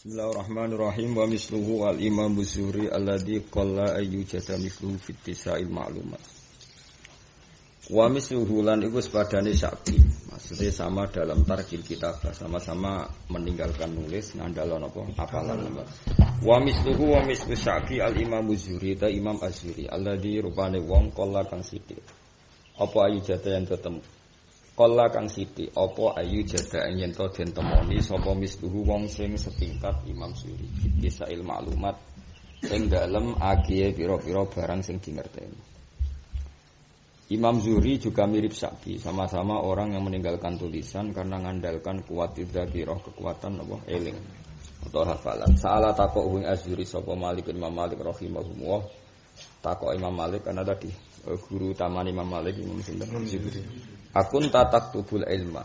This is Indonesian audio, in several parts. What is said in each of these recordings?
Bismillahirrahmanirrahim wa misluhu al imam Busyuri alladhi qalla ayyujada misluhu fit tisa'il ma'lumat. Wa misluhu lan iku sepadane Syafi'i. Maksudnya sama dalam tarkil kitabah, sama-sama meninggalkan nulis ngandalon apa hafalan apa. Wa misluhu wa mislu Syafi'i al imam Busyuri ta Imam Asyuri alladhi rupane wong qalla kang sithik. Apa ayyujada yang ketemu Kala kang sithik apa ayu jada yen to den temoni sapa misluhu wong sing setingkat Imam Suri bisail maklumat sing dalem agihe pira-pira barang sing dingerteni. Imam Zuhri juga mirip Syafi'i, sama-sama orang yang meninggalkan tulisan karena mengandalkan kuat dzakirah, kekuatan apa eling atau hafalan. Saala takok wing Azhuri sapa Malik Imam Malik rahimahullah. Takok Imam Malik karena tadi guru taman Imam Malik Imam Zuhri. Akun tak tubul ilma.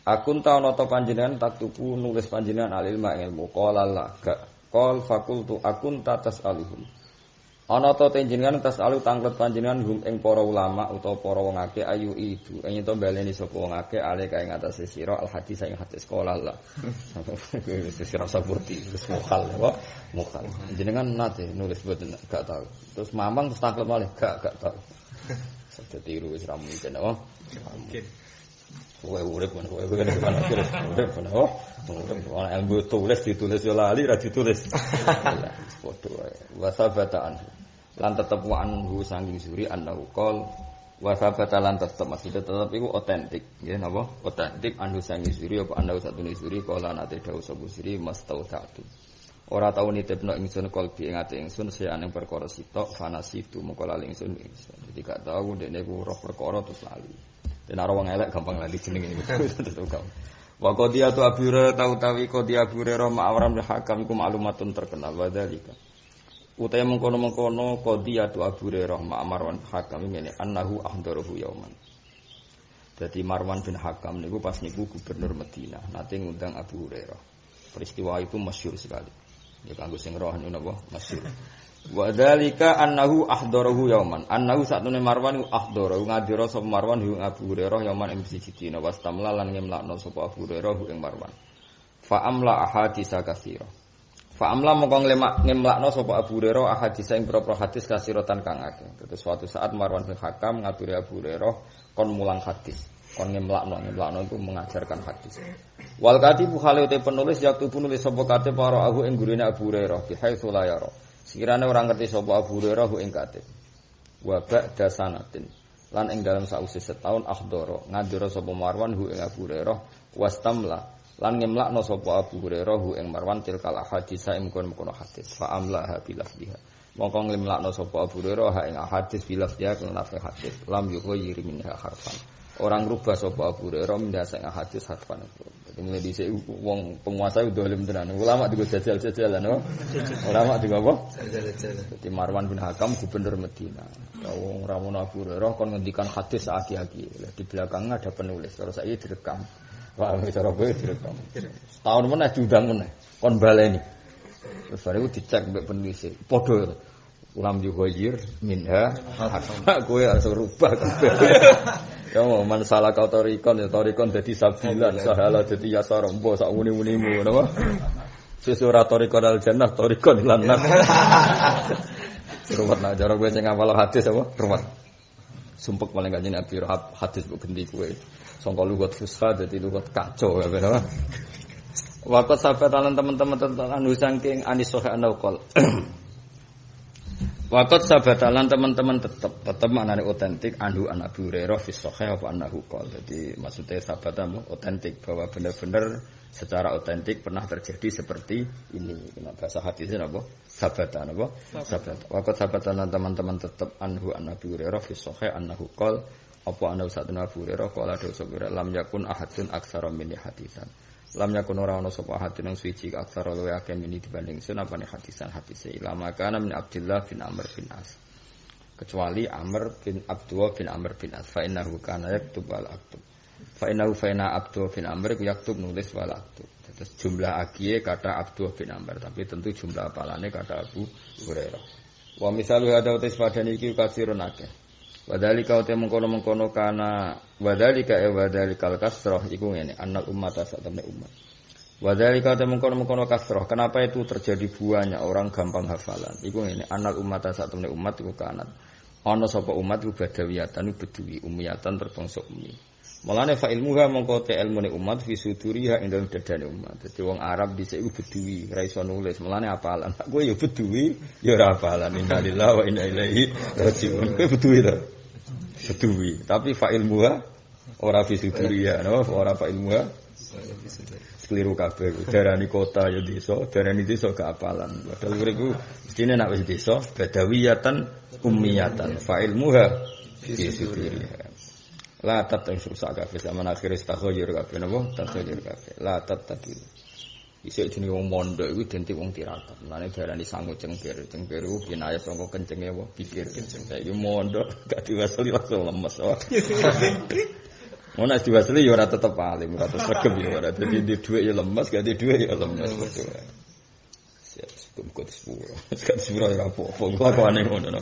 Akun ta ana ta panjenengan tak tubu nulis panjenengan al ilma ilmu. Qala la gak. Qol fakultu akun ta tasaluhum. Ana ta panjenengan tasalu tanglet panjenengan hum ing para ulama utawa para wong akeh ayu itu. Yen to baleni sapa wong akeh ale kae ngatasé sira al hadis ing hadis qala la. Sira saburti wis mukhal apa? Mukhal. Jenengan nate nulis boten gak tau. Terus mamang terus tanglet malih gak tau. Saja tiru wis ra mungkin apa? Mungkin. Kowe urip men kowe kene kan urip men oh. Ana ilmu tulis ditulis yo lali ra ditulis. Ya padha wae. Wa sabataan. Lan tetep wa anhu sanging suri annahu qol wa sabata lan tetep maksudnya tetep iku otentik. Nggih napa? Otentik anhu sanging suri apa annahu satune suri qala nate dawuh sapa suri mastautatu. Ora tau nitipno ingsun kalbi ing ati ingsun seane perkara sitok fanasitu mengko lali ingsun. Jadi gak tau ndekne ku roh perkara terus lali. Den ora wong elek gampang lali jenenge iku. Wa qadiyatu Abu Hurairah tawi qadiyah Abu Hurairah ma'awram hakam iku maklumatun terkenal wa dzalika. Utahe mengkono-mengkono qadiyatu Abu Hurairah ma'amar hakam ngene annahu ahdarahu yauman. Dadi Marwan bin Hakam niku pas niku gubernur Madinah nate ngundang Abu Hurairah. Peristiwa itu masyhur sekali. Ya kanggo sing roh niku napa masyhur. Wa dzalika annahu ahdarahu yauman. Annahu satune Marwan ahdarahu ngadira sapa Marwan ing Abu Hurairah yauman ing siji dina wastamla lan ngemlakno sapa Abu Hurairah ing Marwan. Fa amla ahadits katsira. Fa amla mongko ngemlakno sapa Abu Hurairah ahadits ing propro hadis kasiratan kang akeh. Terus suatu saat Marwan bin Hakam ngaturi Abu Hurairah kon mulang hadis. Kon ngemlakno itu mengajarkan hadis. Wal katibu khaliute penulis yaktu penulis sapa katib para ahu ing gurine Abu Hurairah bi haitsu la yara. Sekirane ora ngerti sapa Abu Hurairah ing katib. Wa ba'da sanatin. Lan ing dalam sause setahun akhdara ngadira sapa Marwan ing Abu Hurairah wastamla lan ngemlakno sapa Abu Hurairah ing Marwan tilkal hadis ing kono hadis. Fa amlaha bilafdiha. Mongko ngemlakno sapa Abu Hurairah ing hadis bilafdiha lan hadis. Lam yughayir minha harfan. Orang rubah sapa Abu Hurairah mendasek hadis harfan. Jadi mulai dhisik wong penguasa udah dolim tenan. Ulama juga jajal-jajalan, no? Ulama juga apa? Jajal-jajalan. Jadi Marwan bin Hakam gubernur Madinah. Wong ramono Abu Hurairah kon ngendikan hadis aki-aki. Di belakangnya ada penulis. Terus saiki direkam. Wah, cara kowe direkam. Tahun meneh diundang meneh. Kon baleni. Terus baru dicek mbek penulis. Padha ulam yughayir minha kowe harus rubah kabeh. Ya man salah kau torikon dadi sabilan sahala dadi yasar mbo sak muni-munimu napa sesura torikon al jannah torikon lan nar ruwet nak cara kowe sing ngapal hadis apa ruwet sumpek paling gak jenenge hadis kok gendi kowe sangka lugat fusha dadi lugat kacau ya apa waqt sahabat lan teman-teman tentang saking anis sahih anqol Waqat sabatalan teman-teman tetap maknane otentik anhu an Abu Hurairah fi sahih apa annahu qol. Jadi maksudnya sabatan otentik bahwa benar-benar secara otentik pernah terjadi seperti ini. Bahasa hadisnya apa? Sabatan apa? Sabat. Waqat sabatalan teman-teman tetap anhu an Abu Hurairah fi sahih annahu qol apa annahu satuna Abu Hurairah qala dawuh lam yakun ahadun aktsara min hadisan. Lam yakun ora ana sapa hadin yang suci aksara luwe akeh mini dibanding sun apane hadisan hadise ilama kana min Abdullah bin Amr bin As kecuali Amr bin Abdullah bin Amr bin As fa innahu kana yaktub wal aktub fa innahu faina Abdullah bin Amr yaktub nulis wal aktub terus jumlah agie kata Abdullah bin Amr tapi tentu jumlah apalane kata Abu Hurairah wa misalu hada utis padane iki kasirun akeh wadhalika uti mengkono-mengkono kana wadhalika walikal kasrah iku ngene annal ummata satamne umat Wa dzalika mengkono-mengkono kasroh. Kenapa itu terjadi banyak orang gampang hafalan? Iku ngene, anal ummatan satemene umat iku kanat. Ana sapa umat iku badawiyatan bedui, umiyatan terbangsa umi. Mulane fa ilmuha mongko te ilmune umat fi suduriha ing dalem dadane umat. Dadi wong Arab dhisik iku bedui, ora iso nulis. Mulane hafalan. Kowe ya bedui, ya ora hafalan. Innalillahi wa inna ilaihi raji'un. Kowe bedui to? Bedui, tapi fa ilmuha ora fi suduriha, no? Ora fa ilmuha keliru kabeh. Darani kota ya desa, darani desa gak apalan. Padahal kuriku mestine nek wis desa badawiyatan ummiyatan fa ilmuha fi suduriha. La tatak rusak kabeh zaman akhir istaghfir kabeh napa taghfir kabeh. La tatak. Isuk jenenge wong mondok iku identik wong tirakat. Mane darani sangu cengkir. Cengkir ku kinaya saka kencenge wong pikir kenceng. Saiki mondok gak diwasali langsung lemes. Ono nek diwasali ya ora tetep alim, ora tetep regep ya ora. Dadi di dhuwit ya lemes, gak di dhuwit ya lemes. Siap cukup sepuro. Gak sepuro ora apa-apa. Kelakuane ngono.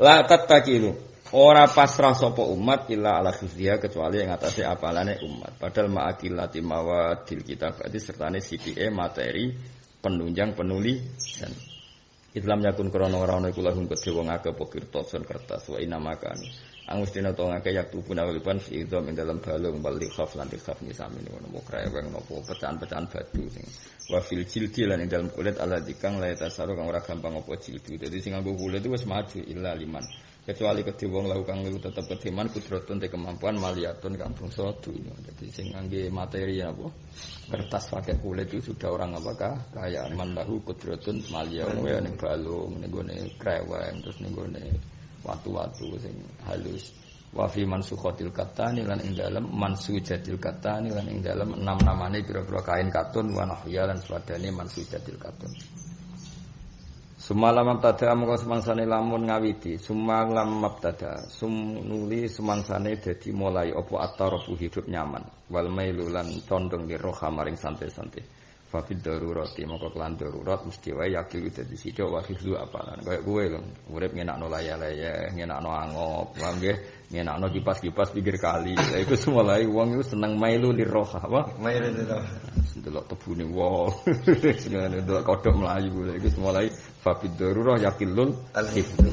La tattakilu. Ora pasrah sapa umat illa ala khifdiha kecuali yang atase apalane umat. Padahal ma'akillati mawadil kitabati sertane sithike materi penunjang penulisan. Islam yakun krana ora ana iku lahum kedhe wong akeh pokirtosan kertas wa inamakan. Angustina to ngake yak tubuh nawalipan fi idham ing dalam balung bali khaf lan khaf misami ngono mo kreweng napa pecahan-pecahan batu sing wa fil jildi lan ing dalam kulit ala dikang la tasaru kang ora gampang apa jildi. Dadi sing nganggo kulit itu wis maju illa liman. Kecuali kedhe wong lahu kang tetep kediman kudratun te kemampuan maliyatun kang bangsa dunya. Dadi sing ngangge materi apa kertas pakai kulit itu sudah orang apakah kaya man lahu kudratun maliyatun ya ning balung ning gone kreweng terus ning gone watu-watu sing halus. Wa fi mansukhatil katani lan ing dalem mansujatil katani lan ing dalem 6 namane pira-pira kain katun wa nahya lan sepadane mansujatil katun. Sumalam mabtada mongko semangsane lamun ngawiti, sumalam mabtada, nuli semangsane dadi mulai apa at-tarafu hidup nyaman, wal mailu lan condong li roha maring santai-santai. Fa fid darurati mongko kelan darurat mesti wae yakin dadi sithik wa hifzu apalan. Kaya kowe lho, urip ngenakno laya-laya, ngenakno angop, paham nggih? Ngenakno kipas-kipas pinggir kali. Lha iku semulai wong iku seneng mailu li roha, apa? Mailu li roha. Delok tebune wong. Sing delok kodhok mlayu lha iku semulai fa fid darurah yakilul hifzu.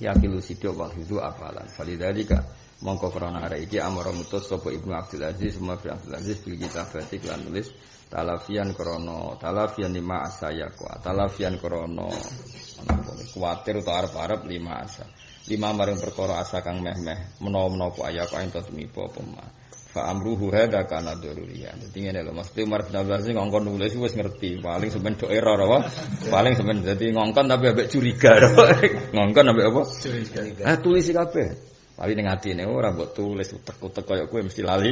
Yakilu sithik wa hifzu apalan. Falidalika mongko krana arek iki amara mutus sapa Ibnu Abdul Aziz Umar bin Abdul Aziz bil kitabati lan nulis talafian lima asa ya talafian krono kuwatir utawa arep-arep lima asa lima maring perkara asa kang meh-meh menawa-menawa aya kok ento tumiba apa ma fa amruhu hadza kana daruriyan. Dadi ngene lho Mas Umar bin Abdul Aziz ngongkon nulis wis ngerti paling sampean do error apa paling sampean dadi ngongkon tapi ambek curiga ngongkon ambek apa curiga tulis kabeh paling ning atine ora mbok tulis utek-utek kaya kowe mesti lali.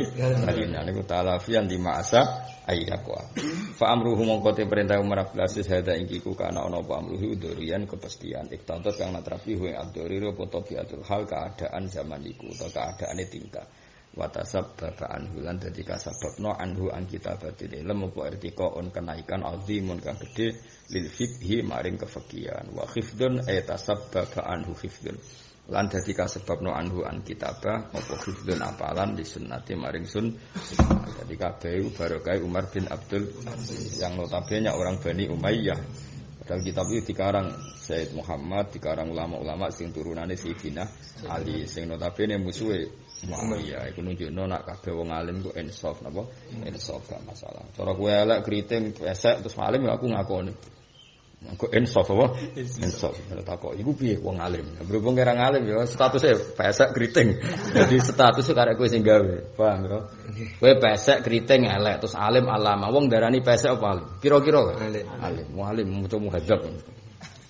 Nah niku talafian di masa ayyaqwa. Fa amruhu mongko te perintah Umar bin Abdul hadza ingkiku kana ana apa amruhu durian kepastian. Iktantot kang natrafi hu abduriro potobiatul hal keadaan zaman iku utawa keadaane tingkah. Wa tasabbaba anhu lan dadi kasababno anhu an kitabatil ilm apa irtiqaun kenaikan azimun kang gedhe lil fiqhi maring kefiqihan. Wa khifdun ay tasabbaba anhu khifdun. Lan dadi kasebabno anhu an kitabah apa hifdzun apalan di sunnati maring sun. Jadi kabeh barokah Umar bin Abdul yang notabene orang Bani Umayyah. Padahal kitab itu dikarang Sayyid Muhammad, dikarang ulama-ulama sing turunane Sayyidina Ali sing notabene musuhe Muawiyah. Iku nunjukno nek kabeh wong alim ku insaf napa? Insaf gak masalah. Cara kowe elek kriting pesek terus alim aku ngakoni. Kok insaf apa? Insaf. Takok iku piye wong alim. Berhubung kira ngalim ya statusnya pesek kriting. Jadi status karek kowe sing gawe. Paham karo? Kowe pesek kriting elek terus alim alama. Wong darani pesek apa alim? Kira-kira alim. Wong alim maca muhadzab.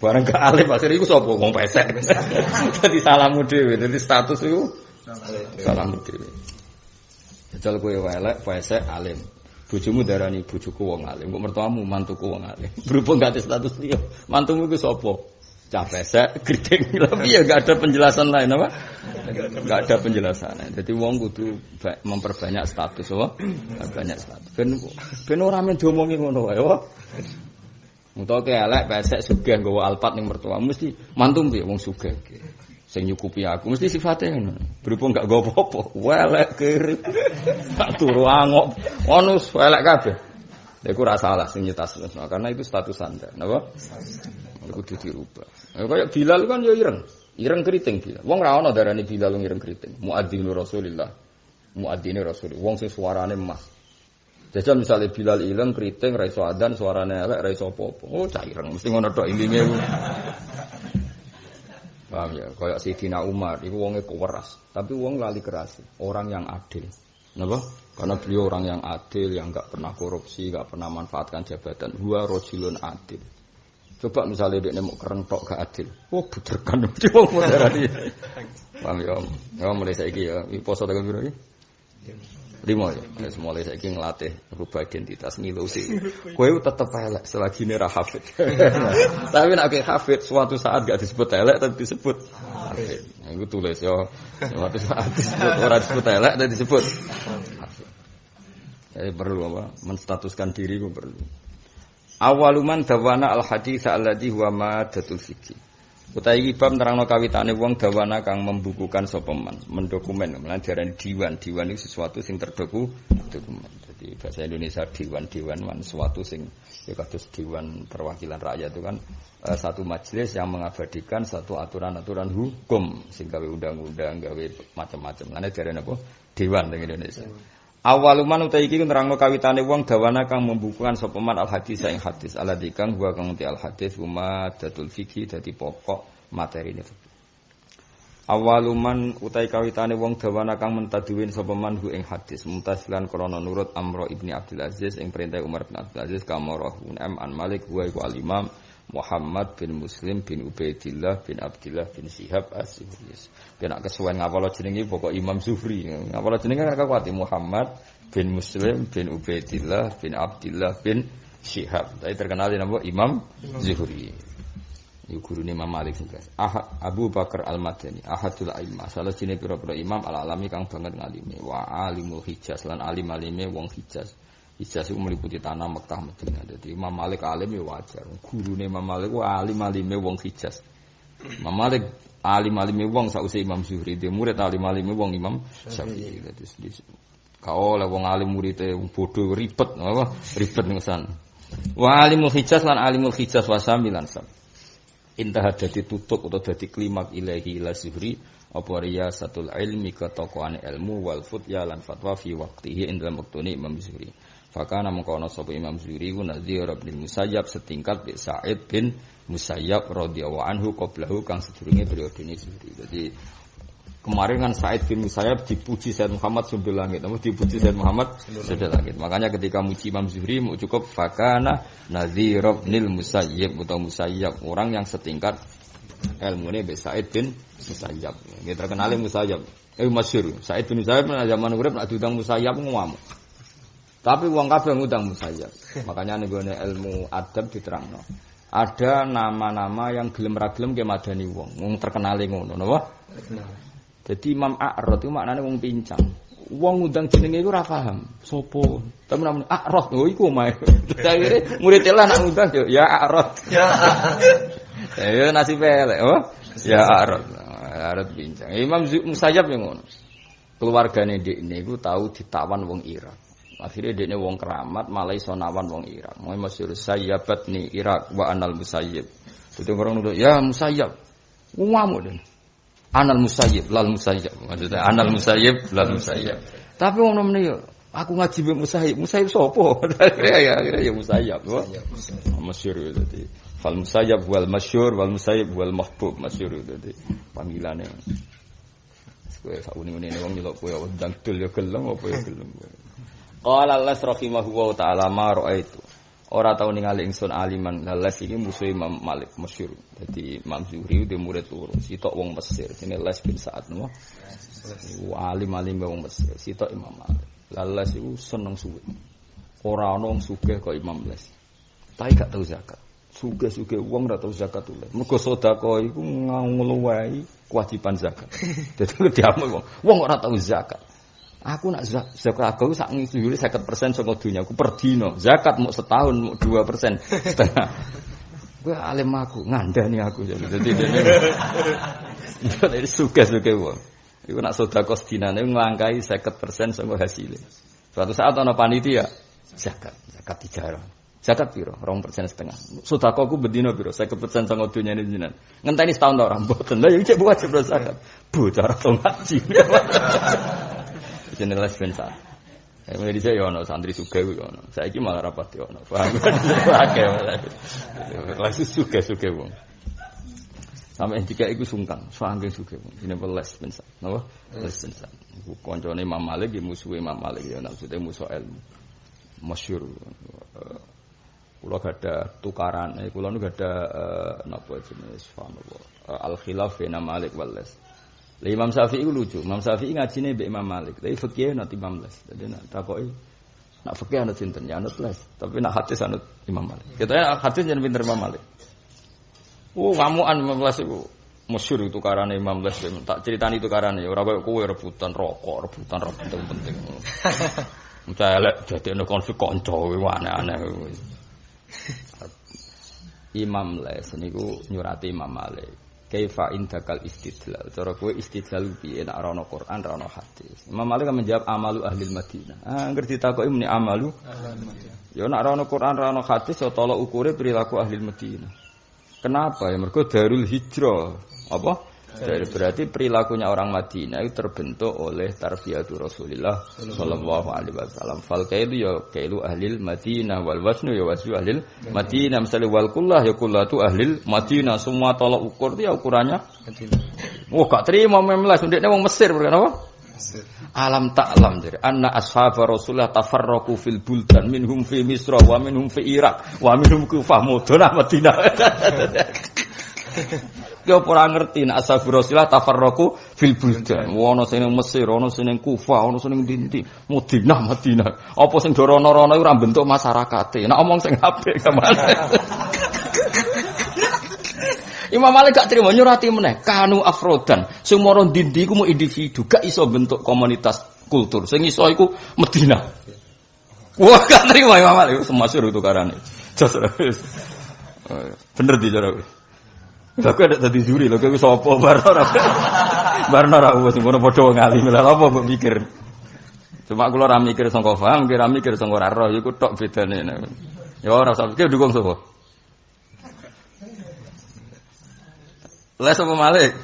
Bareng ke alim akhire iku sapa wong pesek. Dadi salamu dhewe. Dadi status iku salamu dhewe. Jajal kowe elek pesek alim. Bojomu darani bojoku wong alim, kok mertuamu mantuku wong alim. Berhubung gak ada status dia, mantumu ku sapa? Cah pesek, kriting. Tapi ya gak ada penjelasan lain apa? Gak ada penjelasan. Jadi wong kudu memperbanyak status apa? Banyak status. Ben ora men diomongi ngono wae, apa? Mutoke elek pesek sugih nggawa alpat ning mertuamu mesti mantum piye wong sugih. Sing nyukupi aku mesti sifatnya ngono. Berhubung gak nggo apa-apa, welek kiri. Tak turu angop, ngono welek kabeh. Lha iku ora salah sing nyetasno karena itu status Anda. Napa? Kudu dirubah. Kayak Bilal kan ya ireng. Ireng keriting Bilal. Wong ra ono darani Bilal ireng keriting. Muadzin Rasulillah. Muadzine Rasul. Wong sing suarane emas. Jajal misalnya Bilal ireng keriting ra iso adzan suarane elek ra iso apa-apa. Oh cah ireng mesti ngono tok ilinge. Paham ya? Kayak Sayyidina Umar iku wonge keweras, tapi wong lali keras. Orang yang adil. Napa? Karena beliau orang yang adil, yang enggak pernah korupsi, enggak pernah manfaatkan jabatan. Huwa rajulun adil. Coba misalnya dia mau kerentok gak adil. Oh, buderkan mesti wong moderani. Paham ya? Ya mulai saiki ya, poso tanggal piro iki? 5 ya. Wis mulai saiki nglatih rubah identitas ngilusi. Kowe tetep elek selagi ora hafid. Tapi nek hafid suatu saat gak disebut elek tapi disebut hafid. Iku tulis ya. Suatu saat disebut ora disebut elek tapi disebut hafid. Jadi perlu apa? Menstatuskan diri ku perlu. Awaluman dawana al-hadits alladhi huwa madatul fikih. Utawi iki bab nerangno kawitane wong dawana kang membukukan sapa man, mendokumen, diarani diwan. Diwan itu sesuatu sing terdokumen. Jadi bahasa Indonesia diwan man sesuatu sing ya kados diwan perwakilan rakyat itu kan satu majelis yang mengabadikan satu aturan-aturan hukum sing gawe undang-undang, gawe macam-macam. Lan diarani apa? Dewan ning Indonesia. Awaluman utai iki nerangno kawitane wong dawana kang membukukan sapa man al hadis ing hadis alladzi kang wa kang ti al hadis huma datul fikih dadi pokok materine. Awaluman utai kawitane wong dawana kang mentaduwin sapa man hu ing hadis mutasilan krana nurut Amr ibni Abdul Aziz ing perintah Umar bin Abdul Aziz kamarahu an Malik wa iku al Imam Muhammad bin Muslim bin Ubaidillah bin Abdillah bin Syihab Az-Zuhri. Kena kesuwen ngapalo jenenge pokok Imam Zuhri. Ngapalo jenenge kan kuwati Muhammad bin Muslim bin Ubaidillah bin Abdillah bin Syihab. Tapi terkenal napa Imam Zuhri. Iku gurune Imam Malik juga. Abu Bakar Al-Madani, ahadul a'immah. Salah jenenge pira-pira imam al-alami kang banget ngalime. Wa alimul Hijaz lan alim-alime wong Hijaz. Hijaz itu meliputi tanah Mekah Madinah. Jadi Imam Malik alim ya wajar. Gurune Imam Malik ku alim-alime wong Hijaz. Imam Malik alim-alime wong sausé Imam Zuhri, dia murid alim-alime wong Imam Syafi'i. Dadi kau oleh wong alim murite bodoh ribet apa? Ribet ngosan. Wa alimul Hijaz lan alimul Hijaz wasamilan sam. Intah dadi tutup atau dadi klimak ilahi ila Zuhri apa riyasatul ilmi ketokohan ilmu wal futya lan fatwa fi waqtihi ing dalam waktune Imam Zuhri. Fakana mengkono sapa Imam Zuhri ku Nadhir bin Musayyab setingkat bi Sa'id bin Musayyab radhiyallahu anhu qablahu kang sedurunge periodene Zuhri. Jadi kemarin kan Sa'id bin Musayyab dipuji Sayyid Muhammad sambil langit, namun dipuji Sayyid Muhammad sambil langit. Makanya ketika muji Imam Zuhri mau cukup fakana Nadhir bin Musayyab atau Musayyab orang yang setingkat ilmune bi Sa'id bin Musayyab. Dia terkenal Musayyab. Masyhur. Sa'id bin Musayyab nek zaman urip nek diundang Musayyab ngamuk. Tapi wong kabeh ngundang Musayyab. Makanya nenggone ilmu adab diterangno. Ada nama-nama yang gelem ra gelem ke madani wong terkenale ngono, napa? Terkenal. Jadi Imam A'rad itu maknane wong pincang. Wong ngundang jenenge iku ora paham. Sopo? Tapi namane A'rad, oh iku omahe. Akhire murid lah nak ngundang yo ya A'rad. Ya. Ya nasib elek, oh. Ya A'rad. A'rad pincang. Imam Musayyab yang ngono. Keluargane ndekne iku tau ditawan wong Irak. Akhirnya dia wong keramat malah iso nawan wong Irak. Mau masyhur sayyabat ni Irak wa anal musayyib. Jadi orang nuduh ya Musayyab. Ngamuk den. Anal musayyib lal musayyib. Maksudnya anal musayyib lal musayyib. Tapi wong nemene yo aku ngaji mbek Musayyib. Musayyib sapa? Akhirnya ya Musayyab. Masyhur dadi. Fal musayyab wal masyhur wal musayyib wal mahbub masyhur dadi panggilane. Kowe sak uni-unine wong nyelok kowe ndang dul ya gelem apa ya gelem. Qala Allah rahimahullah ta'ala ma ra'aitu. Ora tau ningali ingsun aliman. Les iki musuh Imam Malik masyhur. Dadi Imam Zuhri dhe murid loro. Sitok wong Mesir, jenenge Les bin Sa'ad napa? Alim-alim wong Mesir. Sitok Imam Malik. Les iku seneng suwe. Ora ana wong sugih kaya Imam Les. Tapi gak tau zakat. Sugih-sugih wong ora tau zakat oleh. Mergo sedekah iku ngluwahi kewajiban zakat. Dadi diamuk wong ora tau zakat. Aku nak zakat aku sak ngisi 50% saka dunya aku per dino. Zakat mau setahun mau 2% setengah. Gue alim aku ngandani aku jadi dene. Jadi sugih-sugih wong. Iku nak sedekah sedinane nglangkai 50% saka hasilé. Suatu saat ana panitia Zakat tijarah. Zakat piro? 2,5%. Sedekahku bendina piro? 50% sanga donyane jenengan. Ngenteni setahun ta ora mboten. Lah ya cek wajib zakat. Bocah ora ngaji. Jenenge les bensa. Ya mulai dhisik ya ana santri sugih kuwi ana. Saiki malah rapati ana. Paham. Akeh malah. Kelas sugih wong. Sampai jika iku sungkan, saking sugih wong. Jenenge les bensa. Napa? Les bensa. Iku kancane Imam Malik ya musuhe Imam Malik ya maksude musuh ilmu. Masyhur. Kula gada tukaran, kula nu gada napa jenis al-khilaf baina Malik wal Les. Lah Imam Syafi'i lucu, Imam Syafi'i ngajine mbek Imam Malik, tapi fikih nanti Imam Les. Dadi nak takoki nak fikih anut sinten ya anut Les, tapi nak hadis anut Imam Malik. Ketane hadis yen pinter Imam Malik. Ngamukan Imam Les iku masyhur tukarane Imam Les, tak critani tukarane ora koyo kowe rebutan rokok, rebutan penting. Elek dadekno konflik kanca kuwi aneh-aneh. Imam Les niku nyurati Imam Malik. Kaifa indakal istidlal. Cara kowe istidlal piye nek ora ana Quran, ora ana hadis. Imam Malik kan menjawab amalu ahli Madinah. Angger ditakoki muni amalu ahli Madinah. Ya nek ora ana Quran, ora ana hadis, ya tolak ukure perilaku ahli Madinah. Kenapa? Ya mergo Darul Hijrah. Apa? Berarti perilakunya orang Madinah itu terbentuk oleh tarbiyatu Rasulullah sallallahu alaihi wasallam. Fal kailu ya kailu ahlil Madinah wal wasnu ya wasnu ahlil Madinah. Misalnya wal kullah ya kullatu ahlil Madinah. Semua tolak ukur itu ya ukurannya Madinah. Gak terima memlas ndekne wong Mesir berkenapa? Alam ta'lam dari anna ashabar Rasulullah tafarraqu fil buldan minhum fi Misra wa minhum fi Irak wa minhum Kufah Madinah Madinah. Dia ora ngerti nek ashabu Rasulullah tafarraqu fil buldan. Ono sing ning Mesir, ono sing ning Kufah, ono sing ning ndi Madinah. Apa sing do rono-rono iku ora bentuk masyarakate. Nek omong sing apik kemana. Imam Malik gak terima nyurati meneh. Kanu afrodan. Sing moro ndi iku mau individu, gak iso bentuk komunitas kultur. Sing iso iku Madinah. Wah, gak terima Imam Malik semasyhur tukarane. Bener di cara kuwi. Lha kok ada dadi juri lho kowe sapa barno ra wis ngono padha ngalim lha apa mbok mikir. Cuma kula ora mikir sangka paham, kira mikir sangka ora roh iku tok bedane. Ya ora usah pikir dukung sapa. Les apa Malik?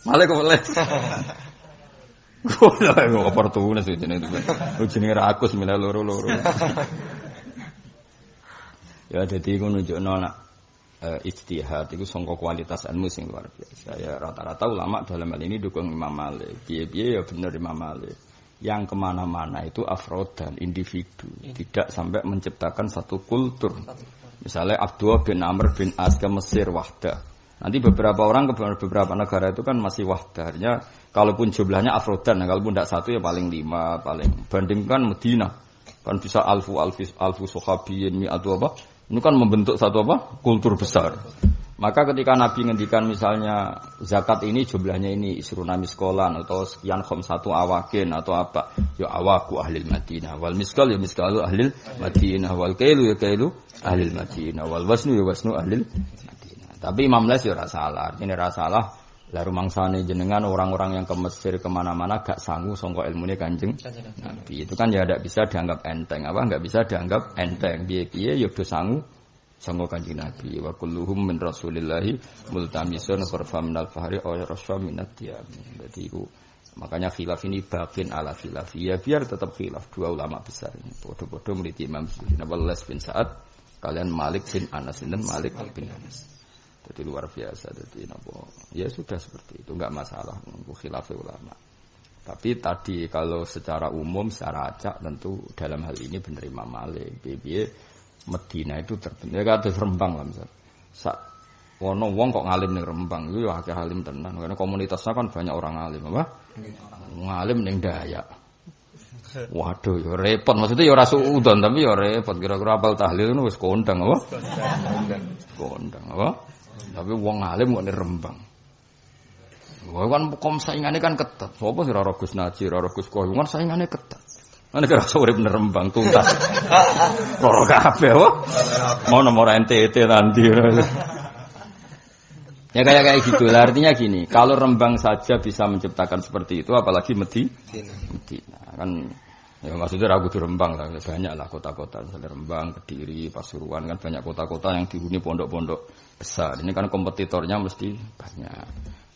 Malik apa les? Kok oportunis jenenge itu. Jenenge ra aku 9 loro-loro. Ya dadi iku nunjukno nak ijtihad itu sangka kualitas ilmu sing luar biasa. Ya rata-rata ulama dalam hal ini dukung Imam Malik. Piye-piye ya bener Imam Malik. Yang kemana-mana itu afrodan, individu, tidak sampai menciptakan satu kultur. Misalnya Abdullah bin Amr bin As ke Mesir wahdah. Nanti beberapa orang ke beberapa negara itu kan masih wahdah. Artinya kalaupun jumlahnya afrodan, kalaupun tidak satu ya paling 5, paling bandingkan Madinah kan bisa alfu sahabiyin mi'atu apa? Ini kan membentuk satu apa? Kultur besar. Maka ketika Nabi ngendikan misalnya zakat ini jumlahnya ini isruna miskolan atau sekian satu awakin atau apa? Ya awaku ahlil Madinah wal miskal ya miskalu ahlil Madinah wal kailu ya kailu ahlil Madinah wal wasnu ya wasnu ahlil Madinah. Tapi Imam Les ya ora salah. Ini ora salah. Lah rumangsane jenengan orang-orang yang ke Mesir kemana-mana gak sangu sangka ilmune Kanjeng Nabi. Itu kan ya tidak bisa dianggap enteng. Apa enggak bisa dianggap enteng. Piye-piye ya do sangu sangka Kanjeng Nabi. Wa kulluhum min Rasulillahi multamisun khurfa minal fahri aw rasfa minad diyam. Jadi itu makanya khilaf ini bakin ala khilaf. Ya biar tetap khilaf dua ulama besar ini. Bodoh-bodoh meliti Imam Zuhri Wallace bin Sa'ad kalian Malik bin Anas dan Malik bin Anas. Jadi luar biasa, jadi nopo ya sudah seperti itu, enggak masalah khilaf ulama. Tapi tadi kalau secara umum, secara acak tentu dalam hal ini benar Imam Malik. Biye Medina itu terbentuk, ya kata Rembang lah misal. Wono wong kok ngalim ning Rembang, itu ya akeh alim tenan. Karena komunitasnya kan banyak orang alim, apa? Ngalim ning Dayak. Waduh, ya repot. Maksudnya ya ora suudon, tapi ya repot. Kira-kira apal tahlil itu wis kondang, apa? Kondang, apa? Tapi wong alim kok ning Rembang. Wah kan kom saingane kan ketat. Sopo sing ora Gus Najir, ora Gus Koyo, kan saingane ketat. Ana kira urip ning Rembang tuntas. Loro kabeh wae. Mono ora NTT nanti. Ya kayak gitu. Artinya gini, kalau Rembang saja bisa menciptakan seperti itu apalagi Medina. Kan Ya maksudnya aku di Rembang lah, banyak lah kota-kota, misalnya Rembang, Kediri, Pasuruan kan banyak kota-kota yang dihuni pondok-pondok besar. Ini kan kompetitornya mesti banyak.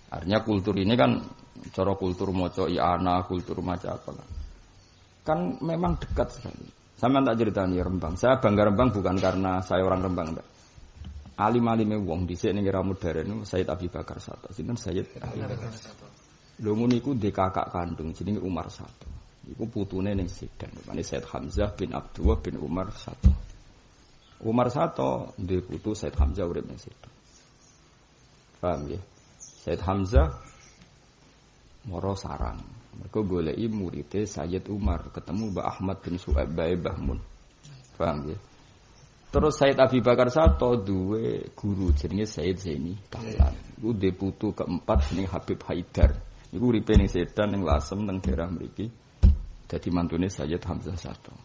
Artinya kultur ini kan cara kultur moco iana, kultur macam apa kan memang dekat sekali. Sama tak ceritani Rembang. Saya bangga Rembang bukan karena saya orang Rembang, enggak. Alim-alime wong dhisik ning era modern Sayyid Abi Bakar Sato. Sinten Sayyid Abi Bakar Sato. Lho ngono iku ndek kakak kandung jenenge Umar Sato. Iku putune ning Sedan. Mane Sayyid Hamzah bin Abdullah bin Umar Sato. Umar Sato ndek putu Sayyid Hamzah urip ning Sedan. Paham ya? Sayyid Hamzah moro sarang. Mergo goleki muridé Sayyid Umar ketemu Mbah Ahmad bin Su'aib Mbah Mun. Paham ya? Terus Sayyid Abi Bakar Sato duwe guru jenenge Sayyid Zaini Dahlan. Iku dhe putu keempat jenenge Habib Haidar. Iku uripe ning Sedan ning Lasem teng daerah mriki. Dadi mantune Sayyid Hamzah Sato.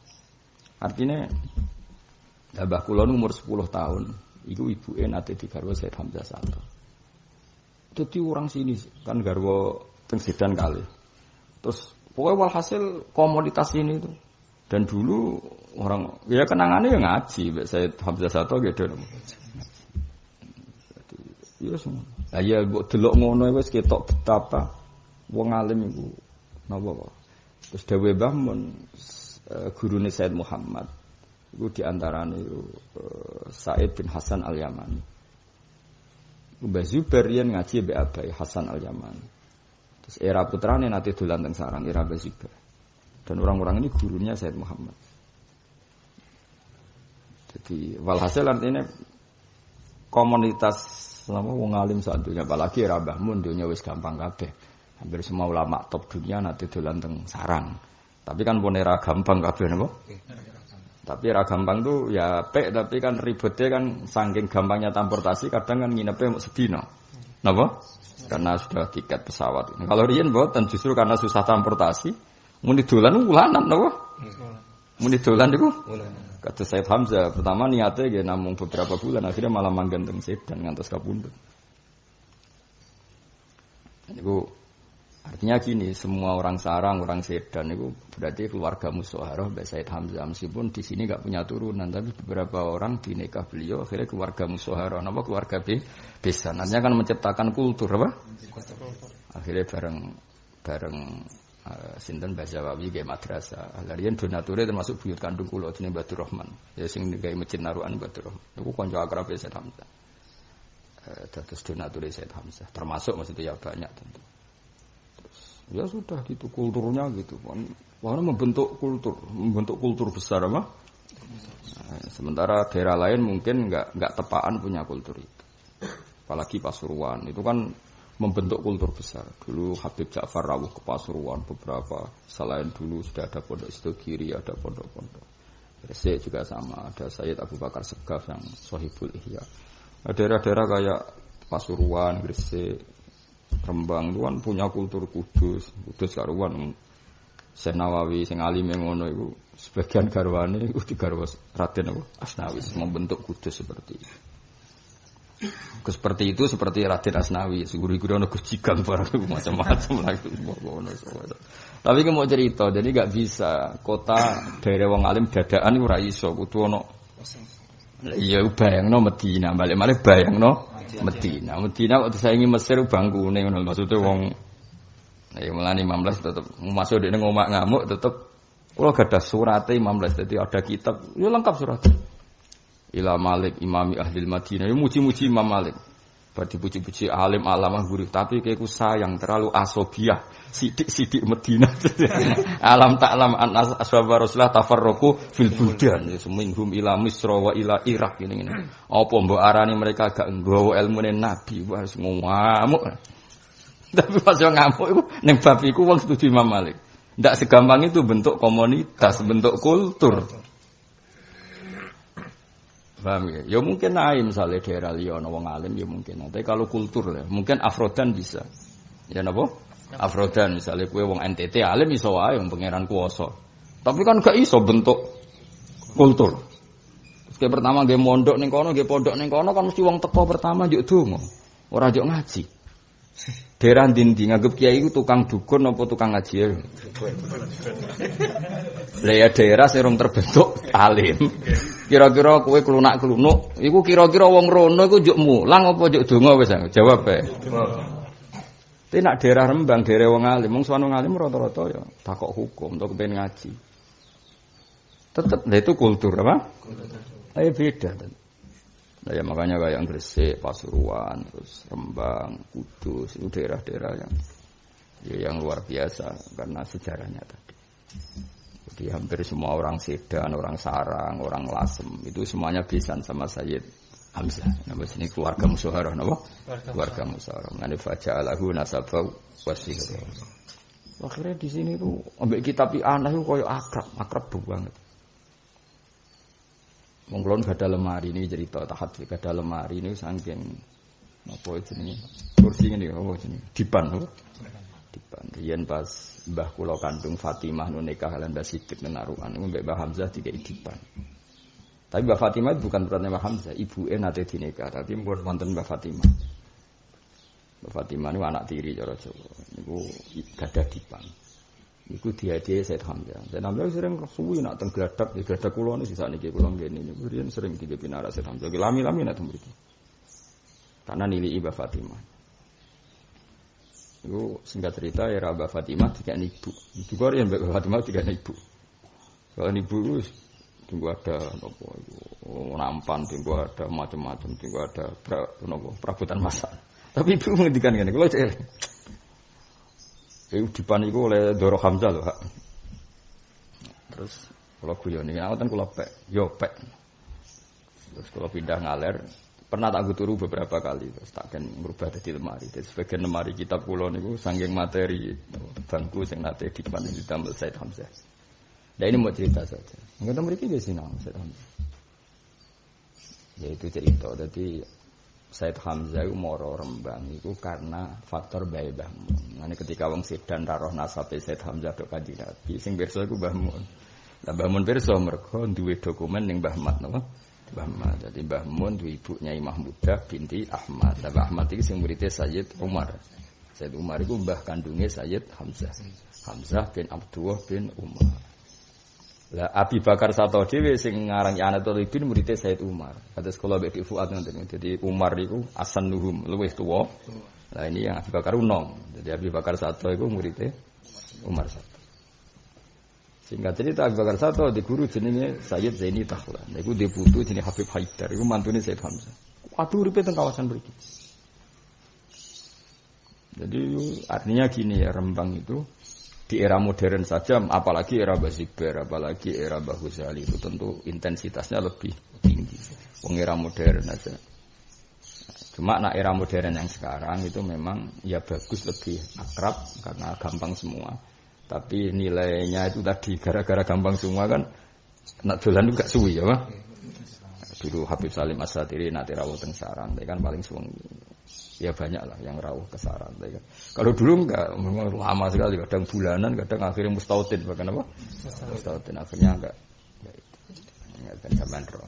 Artine mbah kula umur 10 tahun, iku ibuke nate digarwa Sayyid Hamzah Sato. Dadi orang sini kan garwa teng Sedan kali. Terus pokoknya walhasil komoditas ini tuh. Dan dulu orang ya kenangannya ya ngaji, saya Hamzah Sato gitu. Iya semua. Lah ya mbok delok ngono wis ketok betapa wong alim iku napa kok. Terus dawuh Mbah Mun gurune Said Muhammad iku diantarane Said bin Hasan Al-Yamani. Mbah Zubair yen ngaji mbek Abai Hasan Al-Yamani. Terus era putrane nate dolan teng sarang era Mbah Zubair. Dan orang-orang ini gurunya Said Muhammad. Jadi walhasil artinya komunitas selama wong alim saat dunia, apalagi era Mbah Mun dunia wis gampang kabeh. Hampir semua ulama top dunia nanti dolan teng sarang. Tapi kan pun era gampang kabeh napa? Tapi era gampang tuh ya pek, tapi kan ribetnya kan saking gampangnya transportasi kadang kan nginepnya mau sedina. Napa? Karena sudah tiket pesawat. Kalau riyen mboten justru karena susah transportasi. Muni dolan ulanan napa? Muni dolan niku ulanan. Kata Said Hamzah pertama niatnya nggih namung beberapa bulan akhirnya malah manggen teng Sedan ngantos kapundhut. Niku artinya gini, semua orang sarang, orang Sedan niku berarti keluarga musyawarah Mbak Said Hamzah meskipun di sini enggak punya turunan tapi beberapa orang di nikah beliau akhirnya keluarga musyawarah napa keluarga besan. Artinya kan menciptakan kultur apa? Akhirnya bareng sinten Mbah Zawawi nggih madrasah. Lah riyen donature termasuk buyut kandung kula jenenge Batur Rahman. Ya sing gawe masjid Narukan Batur Rahman. Niku kanca akrabe Said Hamzah. Dados donature Said Hamzah. Termasuk maksudnya ya banyak tentu. Terus ya sudah gitu kulturnya gitu. Wah membentuk kultur besar apa? Sementara daerah lain mungkin enggak tepaan punya kultur itu. Apalagi Pasuruan itu kan membentuk kultur besar. Dulu Habib Ja'far rawuh ke Pasuruan beberapa. Selain dulu sudah ada pondok Sidogiri, ada pondok-pondok. Gresik juga sama, ada Sayyid Abu Bakar Segaf yang Sohibul Ihya. Daerah-daerah kayak Pasuruan, Gresik, Rembang itu kan punya kultur Kudus karuan. Syekh Nawawi sing alim ngono iku sebagian garwane iku digarwa Raden Asnawi membentuk Kudus seperti itu. Seperti itu seperti Raden Asnawi, guru-guru ono Gus Jigang barang macam-macam lagi. Tapi ki mau cerita, jadi enggak bisa kota daerah wong alim dadaan ora iso, kudu ono. Iya bayangno Medina, balik-balik bayangno Medina. Medina kok disaingi Mesir bangkune ngono maksudnya wong mulane 15 tetep masuk dekne ngomak ngamuk tetep kula gadah surate 15 dadi ada kitab yo lengkap suratnya. Ila Malik imami ahli Madinah. Ya muji-muji Imam Malik. Bar dipuji-puji alim alamah guru, tapi kayakku sayang terlalu asobiah. Sidik-sidik Madinah. Alam ta'lam an ashabar Rasulullah tafarraqu fil buldan. Minhum ila Misra wa ila Irak ngene-ngene. Apa mbok arani mereka gak nggawa ilmune Nabi, wis ngamuk. Tapi pas yo ngamuk iku ning bab iku wong setuju Imam Malik. Ndak segampang itu bentuk komunitas, bentuk kultur. Paham ya? Ya mungkin naik misalnya daerah liya ana wong alim ya mungkin. Tapi kalau kultur ya, mungkin Afrodan bisa. Ya napa? Afrodan misalnya kowe wong NTT alim iso wae wong pangeran kuwasa. Tapi kan gak iso bentuk kultur. Terus kayak pertama nggih mondok ning kono, nggih pondok ning kono kan mesti wong teko pertama njuk donga. Ora njuk ngaji. Daerah ndi nganggep kiai iku tukang dukun apa tukang ngaji ya. Lah ya daerah sing rong terbentuk alim. Kira-kira kowe klunak-klunuk, iku kira-kira wong rono iku njuk mulang apa njuk donga wis jawab ae. Tapi nak daerah Rembang, daerah wong alim, wong sowan wong alim rata-rata ya takok hukum atau kepen ngaji. Tetep lah itu kultur apa? Ayo beda. Nah, ya makanya kayak Gresik, Pasuruan, terus Rembang, Kudus, itu daerah-daerah yang luar biasa karena sejarahnya tadi. Jadi hampir semua orang Sedan, orang Sarang, orang Lasem itu semuanya besan sama Sayyid Hamzah. Nama sini keluarga musyawarah, nama? Keluarga musyawarah. Nanti faja'alahu nasabau wasihra. Akhirnya di sini tuh ambek kitab aneh itu koyo akrab banget. Mongklon gak ada lemari ini cerita tahap gak ada lemari ini saking apa jenenge kursi ini apa jenenge dipan yen pas mbah kula kandung Fatimah nu nikah lan Mbah Siddiq nenarukan mbek Mbah Hamzah dikai dipan. Tapi Mbah Fatimah bukan berarti Mbah Hamzah, ibuke nate dinikah tapi mun wonten Mbah Fatimah. Mbah Fatimah niku anak tiri cara Jawa niku gadah dipan. Iku dihadiahi Said Hamzah. Said Hamzah sering suwi nak teng gladak, di gladak kula niku sakniki kula ngene niku riyen sering dipinara Said Hamzah. Lami-lami nak teng mriki. Karena nili Mbah Fatimah. Iku singkat cerita era Mbah Fatimah dikene ibu. Ibu kok riyen Mbah Fatimah dikene ibu. Soal ibu wis tunggu ada napa iku nampan, tunggu ada macam-macam, tunggu ada napa perabotan masak. Tapi ibu ngendikan ngene, kula cek dipan iku oleh Doro Hamzah lho, Hak. Terus kula guyoni, aweten kula pek, yo pek. Terus kula pindah ngaler, pernah tak turu beberapa kali, terus tak kan merubah dadi lemari. Terus sebagian lemari kitab kula niku saking materi bangku sing nate dipan ditambal Said Hamzah. Nah ini mau cerita saja. Enggak tahu mriki nggih sinau Said Hamzah. Yaitu cerita dadi Said Hamzah itu moro Rembang itu karena faktor bae Mbah Mun. Nah, ketika wong Sedan ra roh nasabe Said Hamzah tok Kanjeng Nabi, sing pirsa iku Mbah Mun. Lah Mbah Mun pirsa mergo duwe dokumen ning Mbah Mat napa? Mbah Mat. Dadi Mbah Mun duwe ibu Nyai Mahmudah binti Ahmad. Lah Mbah Ahmad iki sing muridé Sayyid Umar. Sayyid Umar iku mbah kandunge Sayyid Hamzah. Hamzah bin Abdullah bin Umar. Lah Abi Bakar Sato dhewe sing ngaran Anatul Ibn muridé Said Umar. Kados kula mbek Fuad ngoten. Dadi Umar iku asannuhum, luwih tuwa. Lah ini yang Abi Bakar unom. Jadi Abi Bakar Sato iku muridé Umar Sato. Singkat cerita Abi Bakar Sato di guru jenenge Sayyid Zaini Tahlan. Iku di putu jenenge Habib Haidar, iku mantune Said Hamzah. Waduh uripe teng kawasan mriki. Jadi artinya gini ya, Rembang itu di era modern saja, apalagi era Basiber, apalagi era Mbah Ghazali itu tentu intensitasnya lebih tinggi. Wong era modern aja. Cuma nak era modern yang sekarang itu memang ya bagus, lebih akrab karena gampang semua. Tapi nilainya itu tadi gara-gara gampang semua kan nak dolan juga suwi ya, Pak. Dulu Habib Salim As-Satiri nanti rawuh teng sarang, kan paling suweng. Ya banyak lah yang rawuh ke sarang, kan. Kalau dulu enggak, memang lama sekali, kadang bulanan, kadang akhirnya mustautin, bahkan apa? Mustautin akhirnya enggak kan zaman roh.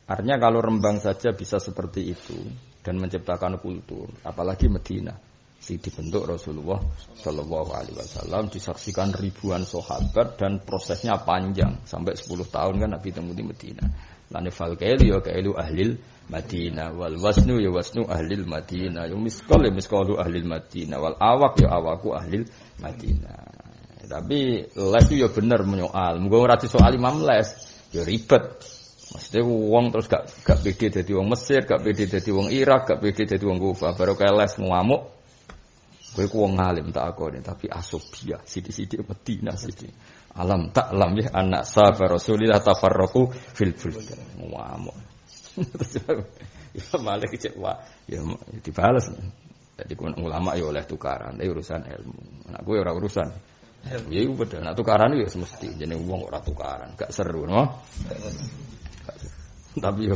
Artinya kalau Rembang saja bisa seperti itu dan menciptakan kultur, apalagi Medina, si dibentuk Rasulullah Shallallahu Alaihi Wasallam, disaksikan ribuan sahabat dan prosesnya panjang sampai 10 tahun kan Nabi temu di Medina. Lane fal kailu ya kailu ahlil Madinah wal wasnu ya wasnu ahlil Madinah, ya miskal ya miskalu ahlil Madinah wal awak ya awaku ahlil Madinah. Tapi les itu ya bener menyoal. Muga ora disoal Imam Les, ya ribet. Maksudnya wong terus gak pede dadi wong Mesir, gak pede dadi wong Irak, gak pede dadi wong Kufah. Baru kaya les ngamuk. Kowe ku wong alim tak akoni, tapi asobia sithik-sithik Madinah sithik. Alam taklam ya anak sahabat Rasulillah tafarraqu fil buldan. Ngamuk. Ya malah kecewa. Ya dibalas. Jadi ulama ya oleh tukaran, tapi urusan ilmu. Anak gue ora urusan. Ya iku padha nek tukaran ya semesti jenenge wong ora tukaran, gak seru, no? Tapi yo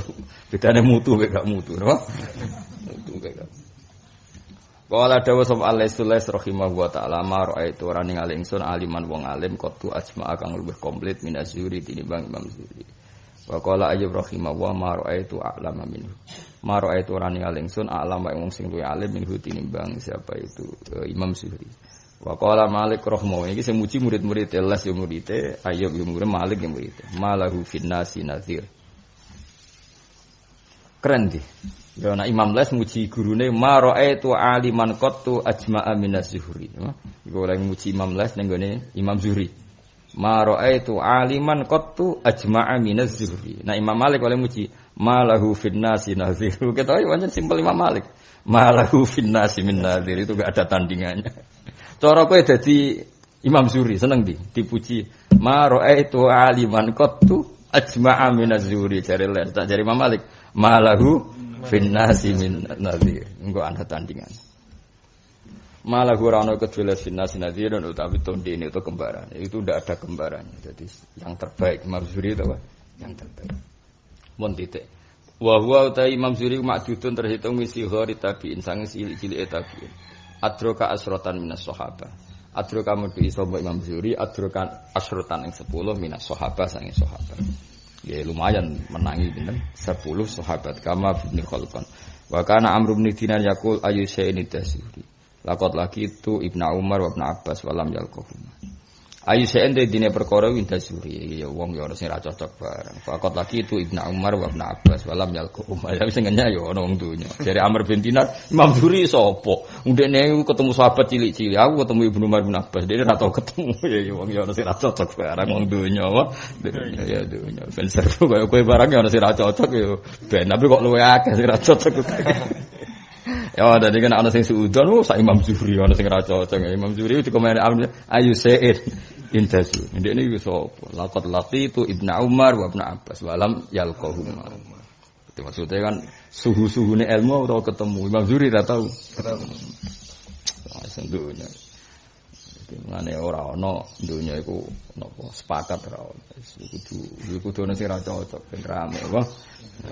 bedane mutu mek gak mutu, no? Mutu gak. Qala dawu sapa Al-Sulais rahimahullah wa ta'ala ma ra'aitu ora ningali ingsun aliman wong alim qatu ajma'a kang luwih komplit min azuri tinimbang Imam Zuri. Wa qala Ayyub rahimahullah ma ra'aitu a'lama minhu. Ma ra'aitu ora ningali ingsun a'lama wong sing luwih alim minhu tinimbang siapa itu Imam Zuhri. Wa qala Malik rahimahullah iki sing muji murid-murid les yo murite Ayyub yo murid Malik yo murid. Malahu finnasi nazir. Keren di. Ya ana Imam Les muji gurune ma ra'aitu aliman qattu ajma'a minaz Zuhri. Iku oleh muji Imam Les ning gone Imam Zuhri. Ma ra'aitu aliman qattu ajma'a minaz Zuhri. Nah Imam Malik oleh muji malahu finnasi nazir. Ketahui pancen simpel Imam Malik. Malahu finnasi min nazir itu enggak ada tandingannya. Cara kowe dadi Imam Zuhri seneng dipuji. Ma ra'aitu aliman qattu ajma'a minaz Zuhri jare Les tak jare Imam Malik. Malahu finnasi min nazir. Enggak ada tandingannya. Malah kurang kedua finnas nadziran utawi tonde ini itu kembaran. Itu tidak ada kembarannya. Jadi yang terbaik Imam Zuhri itu apa? Yang terbaik. Mun titik. Wa huwa utai Imam Zuhri makdudun terhitung misi hori tabiin sange cilik-cilik tabiin. Adroka asrotan minas sahabah. Adroka mudhi sapa Imam Zuhri adroka asrotan yang 10 minas sahabah sange sahabat. Ya lumayan menangi pinten 10 sahabat kama bin Khalqan. Wa kana Amr bin Dinar yaqul ayu syai'in tasuri. Lakot lagi itu Ibnu Umar wa Ibnu Abbas walam yalqahum. Ayu seende dine perkara winda suri ya wong ya ora sing ra cocok bareng. Lakot lagi itu Ibnu Umar wa Ibnu Abbas walam yalqahum. Ya wis ngenyah ya ana wong donya. Dari Amr bin Dinar, Imam Zuhri sapa? Ndekne ketemu sahabat cilik-cilik, aku ketemu Ibnu Umar bin Abbas. Dene ra tau ketemu ya wong ya ora sing ra cocok bareng wong donya wae. Ya donya. Ben seru kaya kowe barang ya ora sing ra cocok ya ben tapi kok luwe akeh sing ra cocok. Ya dadi kan ana sing suudon sak Imam Zuhri ana sing ra cocok. Imam Zuhri dikomeni ayu sa'id intasu. Ndekne iku sapa? Laqad laqitu Ibnu Umar wa Ibnu Abbas walam yalqahum. Itu maksudnya kan suhu-suhune ilmu ora ketemu. Imam Zuhri ra tau ketemu. Sendunya. Mane ora ana dunya iku napa sepakat ora ono. Iku kudu sing ra cocok ben rame apa.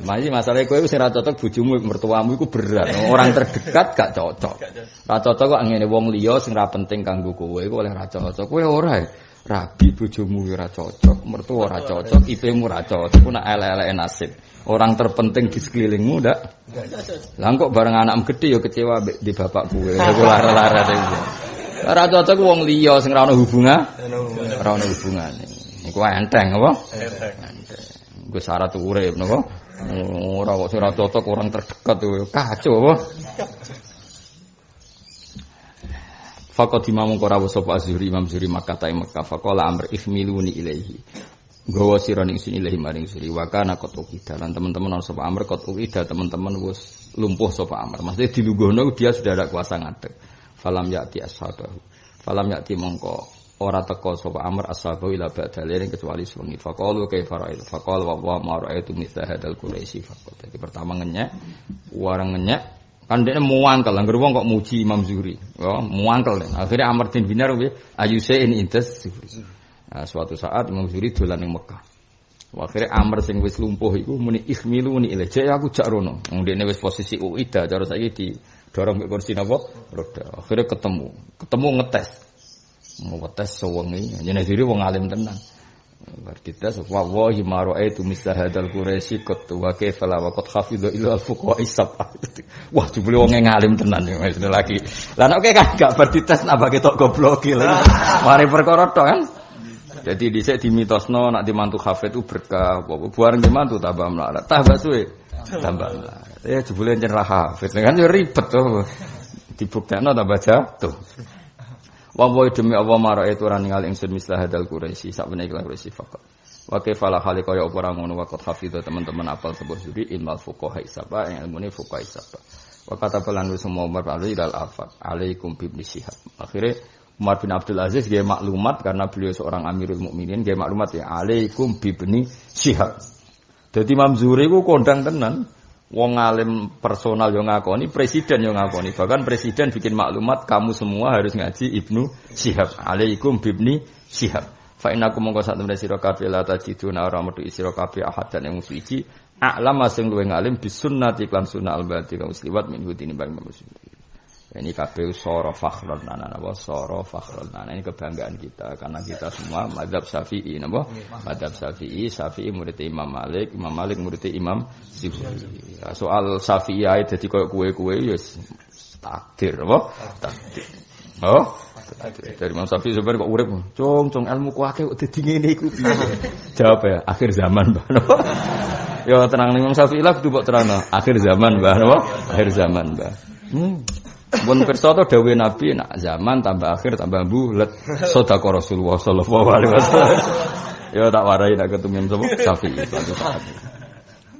Masalah kowe wis ora cocok bojomu mertuamu iku berat. Orang terdekat gak cocok. Ra cocok kok ngene wong liya sing ra penting kanggo kowe iku oleh ra cocok. Kowe ora rabi bojomu ora cocok, mertua ora cocok, IP-mu ora cocok. Ku nak elek-eleke nasib. Orang terpenting di sekelilingmu ndak. Lah kok bareng anakmu gedhe ya kecewa mbek di bapak kowe. Iku lara-lara iki. Ora cocok wong liya sing ora ono hubungan. Ora ono hubungane. Iku enteng apa? Enteng. Iku syarat urip napa? Ora kok ora cocok orang terdekat yo kacau apa? Faqad imam qara wa sapa Zuhri Imam Zuhri Makkah ta Makkah faqala amr ihmiluni ilaihi. Gawa sira ning sini ilahi maring Zuhri wa kana qatuqida lan teman-teman ana sapa amr qatuqida teman-teman wis lumpuh sapa amr. Maksudnya dilungguhno dia sudah ada kuasa ngadeg. Falam ya'ti ashabahu. Falam ya'ti mongko ora teka sapa amr ashabahu ila ba'dalene kecuali sungi. Faqalu kaifa ra'aitu. Faqala wa ma ra'aitu mithla hadzal quraisy faqat. Jadi pertama ngenyek, warang ngenyek kan dia muangkel, angger wong kok muji Imam Zuhri. Ya, muangkel. Akhirnya Amr bin Dinar ayu sein intas Zuhri. Nah, suatu saat Imam Zuhri dolan ning Mekah. Akhirnya Amr sing wis lumpuh iku muni ihmiluni ila. Jek aku jak rono. Wong dene wis posisi uida cara saiki di dorong mek kursi napa? Roda. Akhirnya ketemu ngetes. Mau ngetes sewengi. Jenenge Zuhri wong alim tenan. Berkita wallahi ma ra'aitu misla hadzal quraisy qat wa kaifa la waqad hafidha illa al-fuqaha sab'ah. Wah, jebule wong ngalim tenan iki lagi. Lah nek kan gak berdites napa ketok goblok iki lho. Mari perkara tok kan. Jadi dhisik dimitosno nek dimantu hafid itu berkah apa buareng dimantu tambah melarat. Tambah suwe tambah melarat. Ya jebule njen ra hafid kan yo ribet to. Dibuktekno tambah jatuh. Wa demi Allah mara itu ora ningali ingsun mislah hadal Quraisy sak menika Quraisy faqat. Wa kaifa hale kaya apa ora ngono waqt hafidha teman-teman apal sebut Zuhri ilmal fuqaha isaba yang ilmune fuqaha isaba. Wa kata pelan semua Umar alaihi dal afat alaikum bi ibn Syihab. Akhire Umar bin Abdul Aziz dia maklumat karena beliau seorang Amirul Mukminin dia maklumat ya alaikum bi ibn Syihab. Dadi Imam Zuhri ku kondang tenan. Wong alim personal yang ngakoni, presiden yang ngakoni. Bahkan presiden bikin maklumat kamu semua harus ngaji Ibnu Syihab. Alaikum bibni Syihab. Fa innakum mongko sak temene sira kabeh la tajiduna ora metu sira kabeh ahad dan yang suci. A'lam sing luwih ngalim bis sunnati lan sunnah al-bati kaum muslimat min hudini bang muslim. Ini kabeh soro fakhrun lana napa soro fakhrun lana ini kebanggaan kita karena kita semua mazhab Syafi'i napa mazhab Syafi'i murid Imam Malik murid Imam Zuhri soal Syafi'i ae dadi koyo kowe ya takdir apa takdir oh dari Imam Syafi'i sebenarnya kok urip cung ilmu ku akeh kok dadi ngene iku jawab ya akhir zaman Mbah ya tenang Imam Syafi'i lah kudu mbok terangno akhir zaman Mbah napa akhir zaman Mbah Mun pirsa to dawuhe Nabi nak zaman tambah akhir tambah bulet sedekah Rasulullah sallallahu alaihi wasallam. Ya tak warai nak ketemu sapa Syafi'i suatu saat.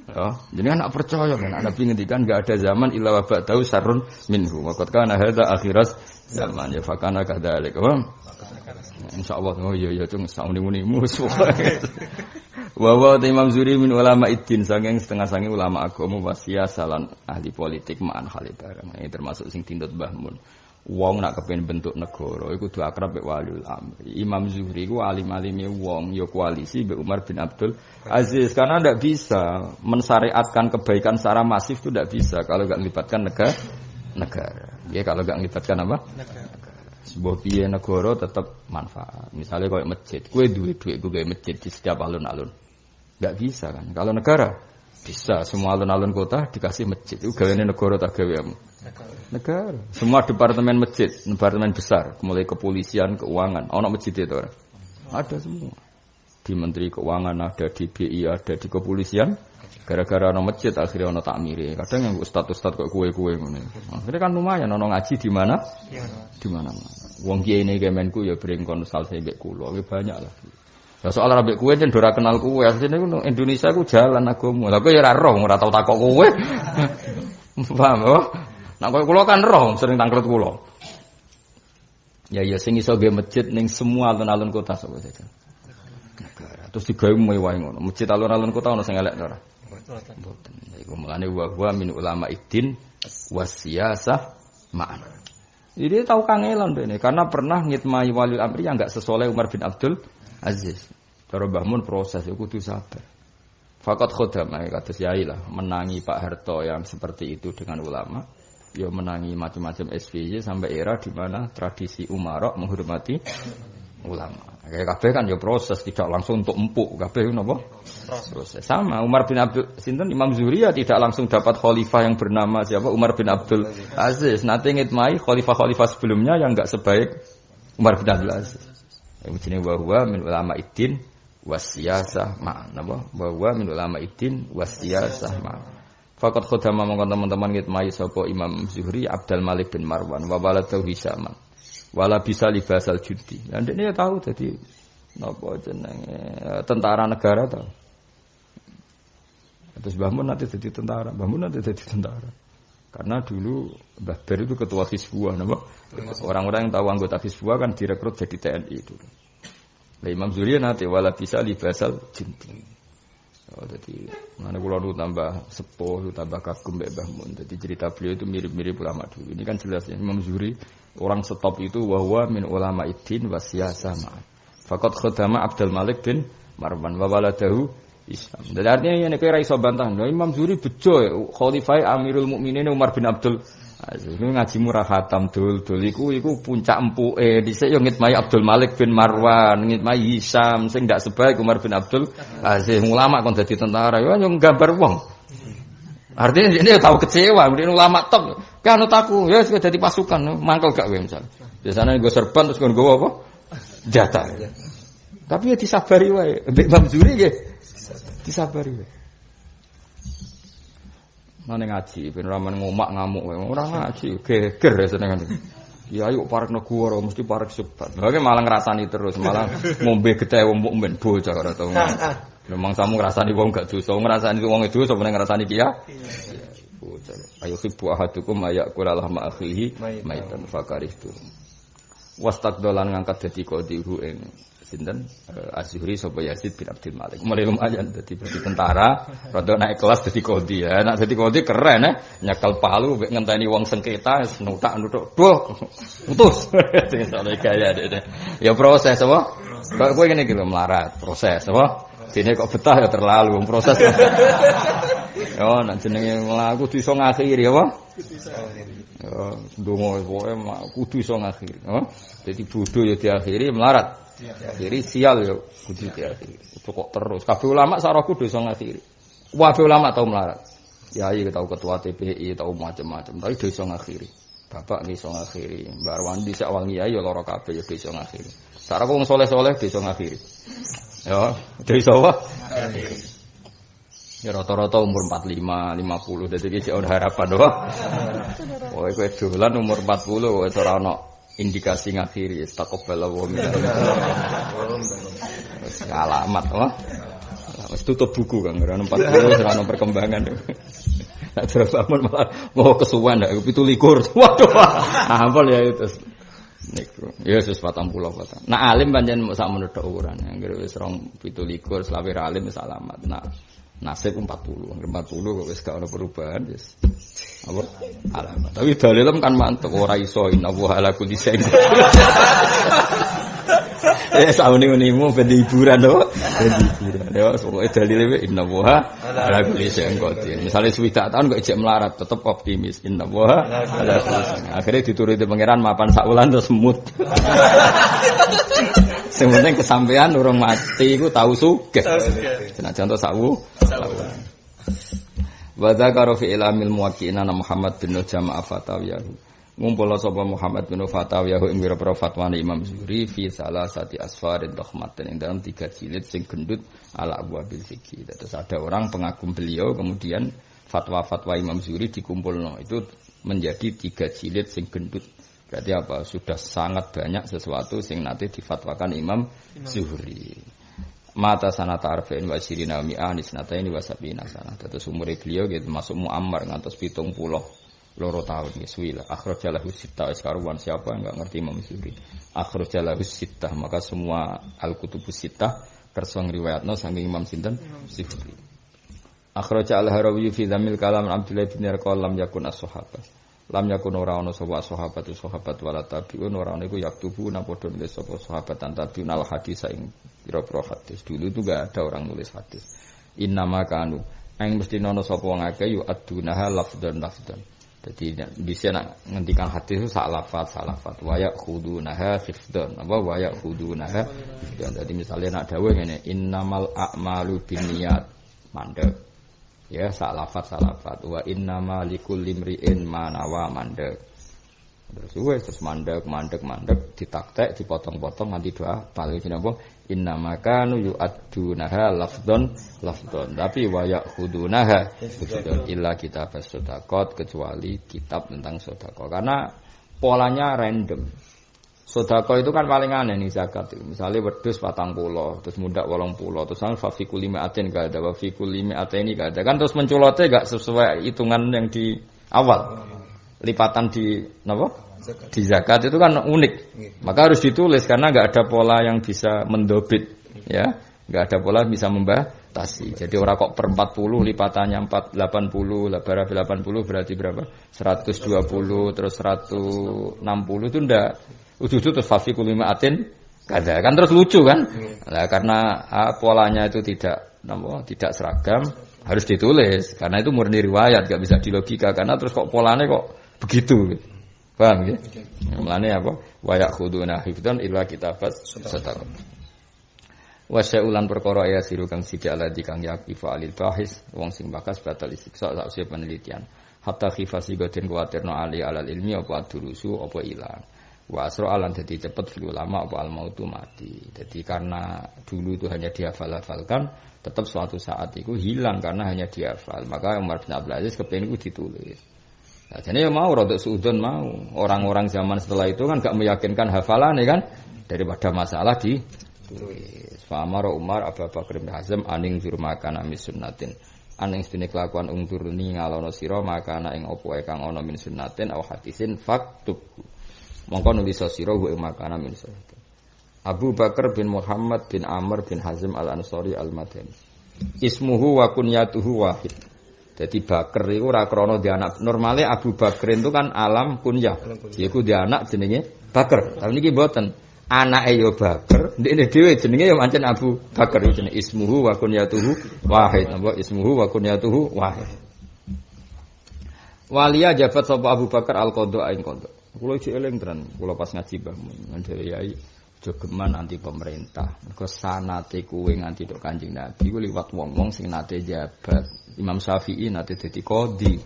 Ya, jadi anak percaya kan Nabi ngendikan enggak ada zaman illa wa ba'dahu sarrun minhu. Wa qad kana hadza akhiras zaman ya fakana kadzalik. Insyaallah oh iya cung sauni-munimu. Wa Imam Zuhri min ulama iddin saking setengah-sange ulama agama wasiasalan ahli politik ma'an khali bareng. Ini termasuk sing tindut Mbah Mun. Wong nak kepen bentuk negara iku kudu akrab mek waliul amri. Imam Zuhri ku alim-alime wong ya koalisi mbek Umar bin Abdul Aziz karena ndak bisa mensyariatkan kebaikan secara masif itu ndak bisa kalau enggak melibatkan negara. Ya kalau enggak melibatkan apa? Negara. Sebuah piye negara tetap manfaat. Misalnya kayak masjid, kowe duwe duit gue gawe masjid di setiap alun-alun. Enggak bisa kan? Kalau negara bisa semua alun-alun kota dikasih masjid. Itu gaweane negara tak gaweamu. Negara. Semua departemen masjid, departemen besar, mulai kepolisian, keuangan, ono masjid itu ora? Ada semua. Di Menteri Keuangan ada, di BI ada, di kepolisian. Gara-gara ono masjid akhirnya ono takmire. Kadang yang ustaz-ustaz kok kue-kue ngene. Akhirnya kan lumayan ono ngaji di mana? Di mana-mana. Wong kiai ini Kemenku ya bring konsultasi mbek kula, banyak lagi. Ya soal ambek kowe yen ora kenal kowe, asline ku Indonesia ku jalan agama. Lah kowe ya ora roh, ora tau takok kowe. Paham oh? Nek kowe kula kan roh, sering tangklet kula. Ya sing iso ge masjid ning semua alun-alun kota sapa saja. Negara. Terus digawe mewah ngono. Masjid alun-alun kota ono sing elek ta ora? Mboten. Iku mulane wa min ulama iddin wasiyasah ma'an. Jadi tahu kangelan dene karena pernah ngitmai waliul amri yang enggak sesoleh Umar bin Abdul Aziz. Cara Mbah Mun proses ya kudu sabar. Fakat khodama kados yai lah menangi Pak Harto yang seperti itu dengan ulama. Ya menangi macam-macam SBY sampai era di mana tradisi umarok menghormati ulama. Kayak kabeh kan ya proses tidak langsung untuk empuk kabeh napa? Proses. Sama Umar bin Abdul sinten Imam Zuhri ya tidak langsung dapat khalifah yang bernama siapa Umar bin Abdul Aziz. Nanti ngitmai khalifah-khalifah sebelumnya yang enggak sebaik Umar bin Abdul Aziz. Jenenge wa huwa min ulama iddin wasiyasah ma'an napa? Wa huwa min ulama iddin wasiyasah ma'an. Faqat khodama mongkon teman-teman ngitmai sapa Imam Zuhri Abdul Malik bin Marwan wa waladahu Hisaman. Wala bisa libasal judi. Dan dia tahu jadi napa jenenge tentara negara tahu. Terus Mbah Mun nanti jadi tentara, Karena dulu Mbah Ber itu ketua Hizbullah napa? Orang-orang yang tahu anggota Hizbullah kan direkrut jadi TNI dulu. Lah Imam Zuhri nanti wala bisa libasal judi. Oh, jadi mana kula nu tambah sepuh, tambah kagum mbek Mbah Mun. Jadi cerita beliau itu mirip-mirip ulama dulu. Ini kan jelas ya Imam Zuhri orang stop itu wahwa min ulama iddin wasiyasah ma. Faqat khadama Abdul Malik bin Marwan wa waladahu Islam. Jadi artinya nek ora iso bantah, Imam Zuhri bejo khalifah Amirul Mukminin Umar bin Abdul Aziz. Ini ngaji murah khatam dul iku puncak empuke dhisik yo ngitmai Abdul Malik bin Marwan, ngitmai Hisam sing ndak sebaik Umar bin Abdul Aziz. Ulama kon dadi tentara yo nggambar wong. Artinya dia tahu kecewa, kemudian ulama tok, kan aku, ya sudah jadi pasukan, mangkel gak gue misal. Biasanya gue serban terus gue apa? Jatah. Tapi ya disabari wae, Imam Zuhri ya disabari wae. Mana ngaji, ben ramen ngomak ngamuk wae, ora ngaji, geger ya senengan. Ya ayo parek negara mesti parek sebat. Lha malah ngrasani terus, malah ngombe getih wong mukmin bocah ora tau. Memang kamu ngrasani wong gak dosa, ngrasani wong itu sapa ning ngrasani ki ya? Bocah. Ayo hibbu ahadukum ayakul lahma akhihi maitan fakarihtu. Wastaqdalan ngangkat dadi qadihu ing sinten Az-Zuhri sapa Yazid bin Abdul Malik. Mulai lumayan dadi tentara, rada naik kelas dadi qadhi ya. Nek dadi qadhi keren nyekel palu mek ngenteni wong sengketa nutak-nutuk. Duh, putus. Sing gaya dene. Ya proses apa? Kok kowe ngene iki lho melarat, proses apa? Dene kok betah ya terlalu proses. Yo nek jenenge mlaku kudu iso ngakhiri apa? Yo ndonga pokoke kudu iso ngakhiri, apa? Dadi bodho ya diakhiri, melarat. Diakhiri sial ya kudu diakhiri. Kok terus kabeh ulama saraku kudu iso ngakhiri. Kabeh ulama tau melarat. Yai tau ketua TPI tau macam-macam, tapi do iso ngakhiri. Bapak iso ngakhiri, Mbak Arwandi sak wangi ya lara kabeh ya iso ngakhiri. Sak wong saleh-saleh iso ngakhiri. Ya, do iso apa? Ya rata-rata umur 45, 50 dadi iki ono harapan to. Oh, kowe dolan umur 40 wis ora ono indikasi ngakhiri, takobala wa min. Alamat apa? Wis tutup buku kan, ora 40 ora ono perkembangan. Nek terus amun malah mau kesuwen ndak 17. Waduh. Ampun ya itu. Niku. Ya wis 40 patah. Nak alim pancen sak menurut ukuran. Anggere wis 17 selawe alim wis alamat. Nah, nasib 40. 40 kok wis gak ono perubahan wis. Apa? Alamat. Tapi dalilem kan mantep ora iso innallaha ala kulli syai'in. Sauni-unimu ben hiburan to. Ben hiburan. Ya pokoke dalile innallaha ala kulli syai'in qadir. Misale swidak tahun kok ijek melarat tetep optimis innallaha ala kulli syai'in. Akhire dituruti pangeran mapan sak wulan terus semut. Sing penting kesampean urung mati iku tau sugih. Senajan to sak wulan. Wa dzakara fi ilamil muwaqqi'ina Muhammad bin Jamaah Fatawiyahu. Ngumpul sapa Muhammad bin Fatawiyahu ing pira-pira fatwane Imam Zuhri fi salasati asfarid dokhmatin ing dalam 3 jilid sing gendut ala abwabil fiqih. Terus ada orang pengagum beliau kemudian fatwa-fatwa Imam Zuhri dikumpulno itu menjadi 3 jilid sing gendut. Berarti apa? Sudah sangat banyak sesuatu sing nanti difatwakan Imam Zuhri. Mata sanata arba'in wa sirina mi'ah nisnataini wa sab'ina sanah. Terus umure beliau gitu masuk muammar ngantos 70 loro tahun ya suwila. Akhrajalahu sittah karuan siapa enggak ngerti Imam Zuhri. Akhrajalahu sittah maka semua al-kutubus sittah kersa ngriwayatno saking Imam sinten Zuhri. Akhraja al-Harawi fi Dzamil Kalam Abdullah bin Yarqam yakun as-sahabah. Lam yakun ora ana sapa sahabat wala tabiun ora ana iku yaktubu napa padha nulis sapa sahabat tan tabiun al hadis ing pira-pira hadis. Dulu itu enggak ada orang nulis hadis. Innama kanu ing mesti ana sapa wong akeh yu adunaha lafdzan. Jadi bisa nak ngendikan hadis itu sak lafaz wa ya'khudunaha hifdzan apa wa ya'khudunaha hifdzan. Jadi misalnya nak dawuh ngene innamal a'malu binniyat mandek ya sak lafaz wa innamal likulli imri'in ma nawa mandek. Terus mandek ditaktek dipotong-potong nanti doa paling apa innama kanu yu'addunaha lafdzan tapi wa ya'khudunaha illa kitab as-shadaqat kecuali kitab tentang sedekah karena polanya random. Sedekah itu kan paling aneh nih zakat itu. Misalnya wedhus 40 terus mundak 80 terus fa fi kulli mi'atin ka ada wa fi kulli mi'ataini ka ada kan terus menculote enggak sesuai hitungan yang di awal. Lipatan di napa? Di zakat itu kan unik. Maka harus ditulis karena enggak ada pola yang bisa mendobit ya. Enggak ada pola bisa membatasi. Jadi orang kok per 40 lipatannya 80 berarti berapa? 120 terus 160 itu ndak. Udah terus fafi kulimaatin kada kan terus lucu kan? Nah, karena polanya itu tidak seragam harus ditulis karena itu murni riwayat enggak bisa dilogika karena terus kok polanya kok begitu. Paham ya? Mulane apa? Wa ya'khuduna hifdzan illa kitabat sadaqah. Wa sya'ulan perkara ya siru kang sithik ala dikang yaqifa alil bahis wong sing bakas batal isiksa sak penelitian. Hatta khifasi goden kuwatirno ali alal ilmi apa durusu apa ilang. Wa asra alan dadi cepet fil ulama apa al mautu mati. Jadi karena dulu itu hanya dihafal-hafalkan, tetap suatu saat itu hilang karena hanya dihafal. Maka Umar bin Abdul Aziz kepengin itu ditulis. Nah, jadi mau rodok suudon mau. Orang-orang zaman setelah itu kan gak meyakinkan hafalan ya kan daripada masalah ditulis. Fa'amara Umar Abu Bakar bin Hazm aning jurmakana mis sunnatin. Aning sedene kelakuan ungturni ngalono sira makana ing apa wae kang ana min sunnatin au hadisin faktub. Mongko nulis sira wa makana min sunnatin. Abu Bakar bin Muhammad bin Amr bin Hazm al-Ansari al-Madani. Ismuhu wa kunyatuhu wahid. Jadi Bakar itu ora krana dia anak. Normale Abu Bakar itu kan alam kunyah. Yaiku dia anak jenenge Bakar. Tapi niki mboten. Anake yo Bakar, ndekne dhewe jenenge yo pancen Abu Bakar jenenge ismuhu wa kunyatuhu wahid. Napa ismuhu wa kunyatuhu wahid. Waliya jabat sapa Abu Bakar al-qadha ing qadha. Kula iki eling tenan, kula pas ngaji Mbah Mun ngandhari yai jogeman anti pemerintah. Mergo sanate kuwe nganti tok Kanjeng Nabi ku liwat wong-wong sing nate jabat. Imam Syafi'i nate dadi qadhi.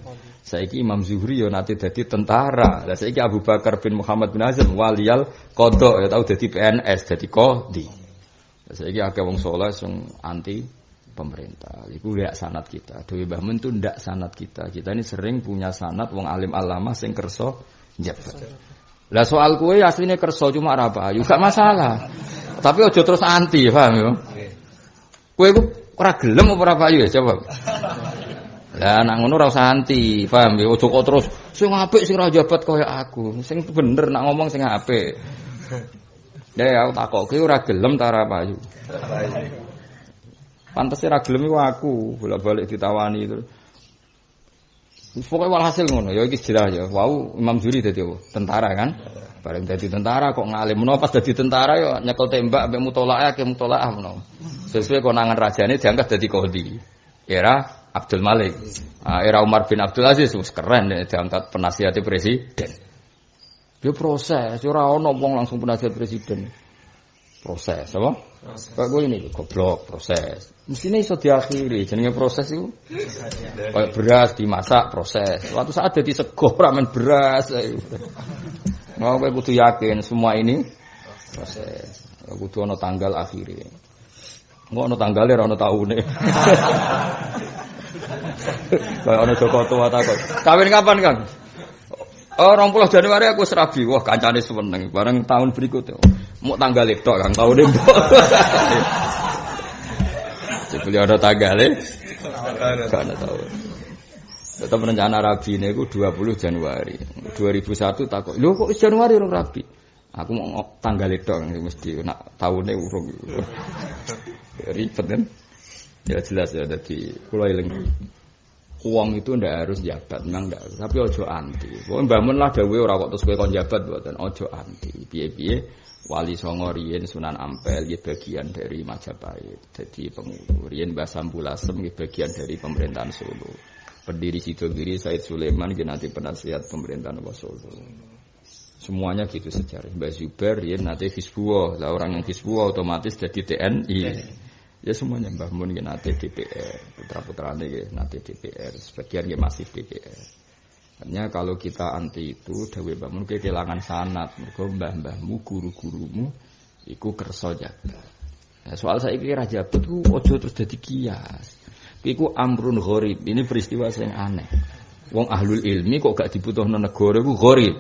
Saiki Imam Zuhri yo nate dadi tentara. Lah saiki Abu Bakar bin Muhammad bin Hazm waliyal qadha ya tau dadi PNS, dadi qadhi. Lah saiki akeh wong saleh sing anti pemerintah. Iku ndak sanad kita. Dewi Mbah Mun tu ndak sanad kita. Kita ini sering punya sanad wong alim alama sing kersa jabat. Lah soal kue aslinya kersa cuma ora payu, gak masalah. Tapi aja terus anti, paham ya? Kue ku ora gelem apa ora payu ya coba. Lah nak ngono ora usah anti, paham ya? Aja kok terus sing apik sing ora jabat kaya aku. Sing bener nak ngomong sing apik. Ya aku takokke ora gelem ta ora payu. Pantese ra gelem iku aku, bolak-balik ditawani itu. Pokoke walhasil ngono, ya iki jelas ya. Wau Imam Zuhri dadi tentara kan. Bareng dadi tentara kok ngalim menawa pas dadi tentara ya nyekel tembak mbek mutolaah ke mutolaah menawa. Sesuai konangan rajane diangkat dadi qadhi. Era Abdul Malik. Era Umar bin Abdul Aziz wis keren diangkat penasihat presiden. Yo proses, ora ono wong langsung penasihat presiden. Proses apa? Kok gue ini goblok proses. Mestinya iso diakhiri jenenge proses itu. Kayak beras dimasak proses. Suatu saat jadi sego ramen beras. Mau kowe kudu yakin semua ini proses. Kudu ana tanggal akhire. Engko ana tanggale ora ana taune. Kayak ana Joko tua takut. Kawin kapan, Kang? Oh, 20 Januari aku serabi. Wah, kancane seneng. Bareng tahun berikutnya. Mau tanggal tok Kang, tahun ini. Sebeli ada tanggalnya. Karena tahu. Tetap rencana rabi ini aku 20 Januari. 2001 takut. Lho kok Januari orang rabi? Aku mau tanggal tok mesti nak tahunnya urung. Ribet kan? Ya jelas ya dadi kula eling. Uang itu ndak harus jabat, memang ndak. Tapi ojo anti. Pokoke Mbah Mun lah dawuhe ora kok terus kowe kon jabat mboten. Ojo anti. Piye-piye Wali Songo riyen Sunan Ampel nggih bagian dari Majapahit. Dadi pengurus. Riyen Mbah Sambulasem nggih bagian dari pemerintahan Solo. Pendiri Sidogiri Said Sulaiman nggih nanti penasihat pemerintahan Solo. Semuanya gitu sejarah. Mbah Zubair riyen nanti Hizbullah. Lah orang yang Hizbullah otomatis jadi TNI. Ya semuanya Mbah Mun nggih nate DPR, putra-putrane nggih nate DPR, sebagian nggih masih DPR. Artinya kalau kita anti itu dawuh Mbah Mun kehilangan sanad, mergo mbah-mbahmu, guru-gurumu iku kersa jabat. Nah, soal saiki ra jabat ku aja terus dadi kias. Iku amrun gharib, ini peristiwa sing aneh. Wong ahlul ilmi kok gak dibutuhno negara iku gharib.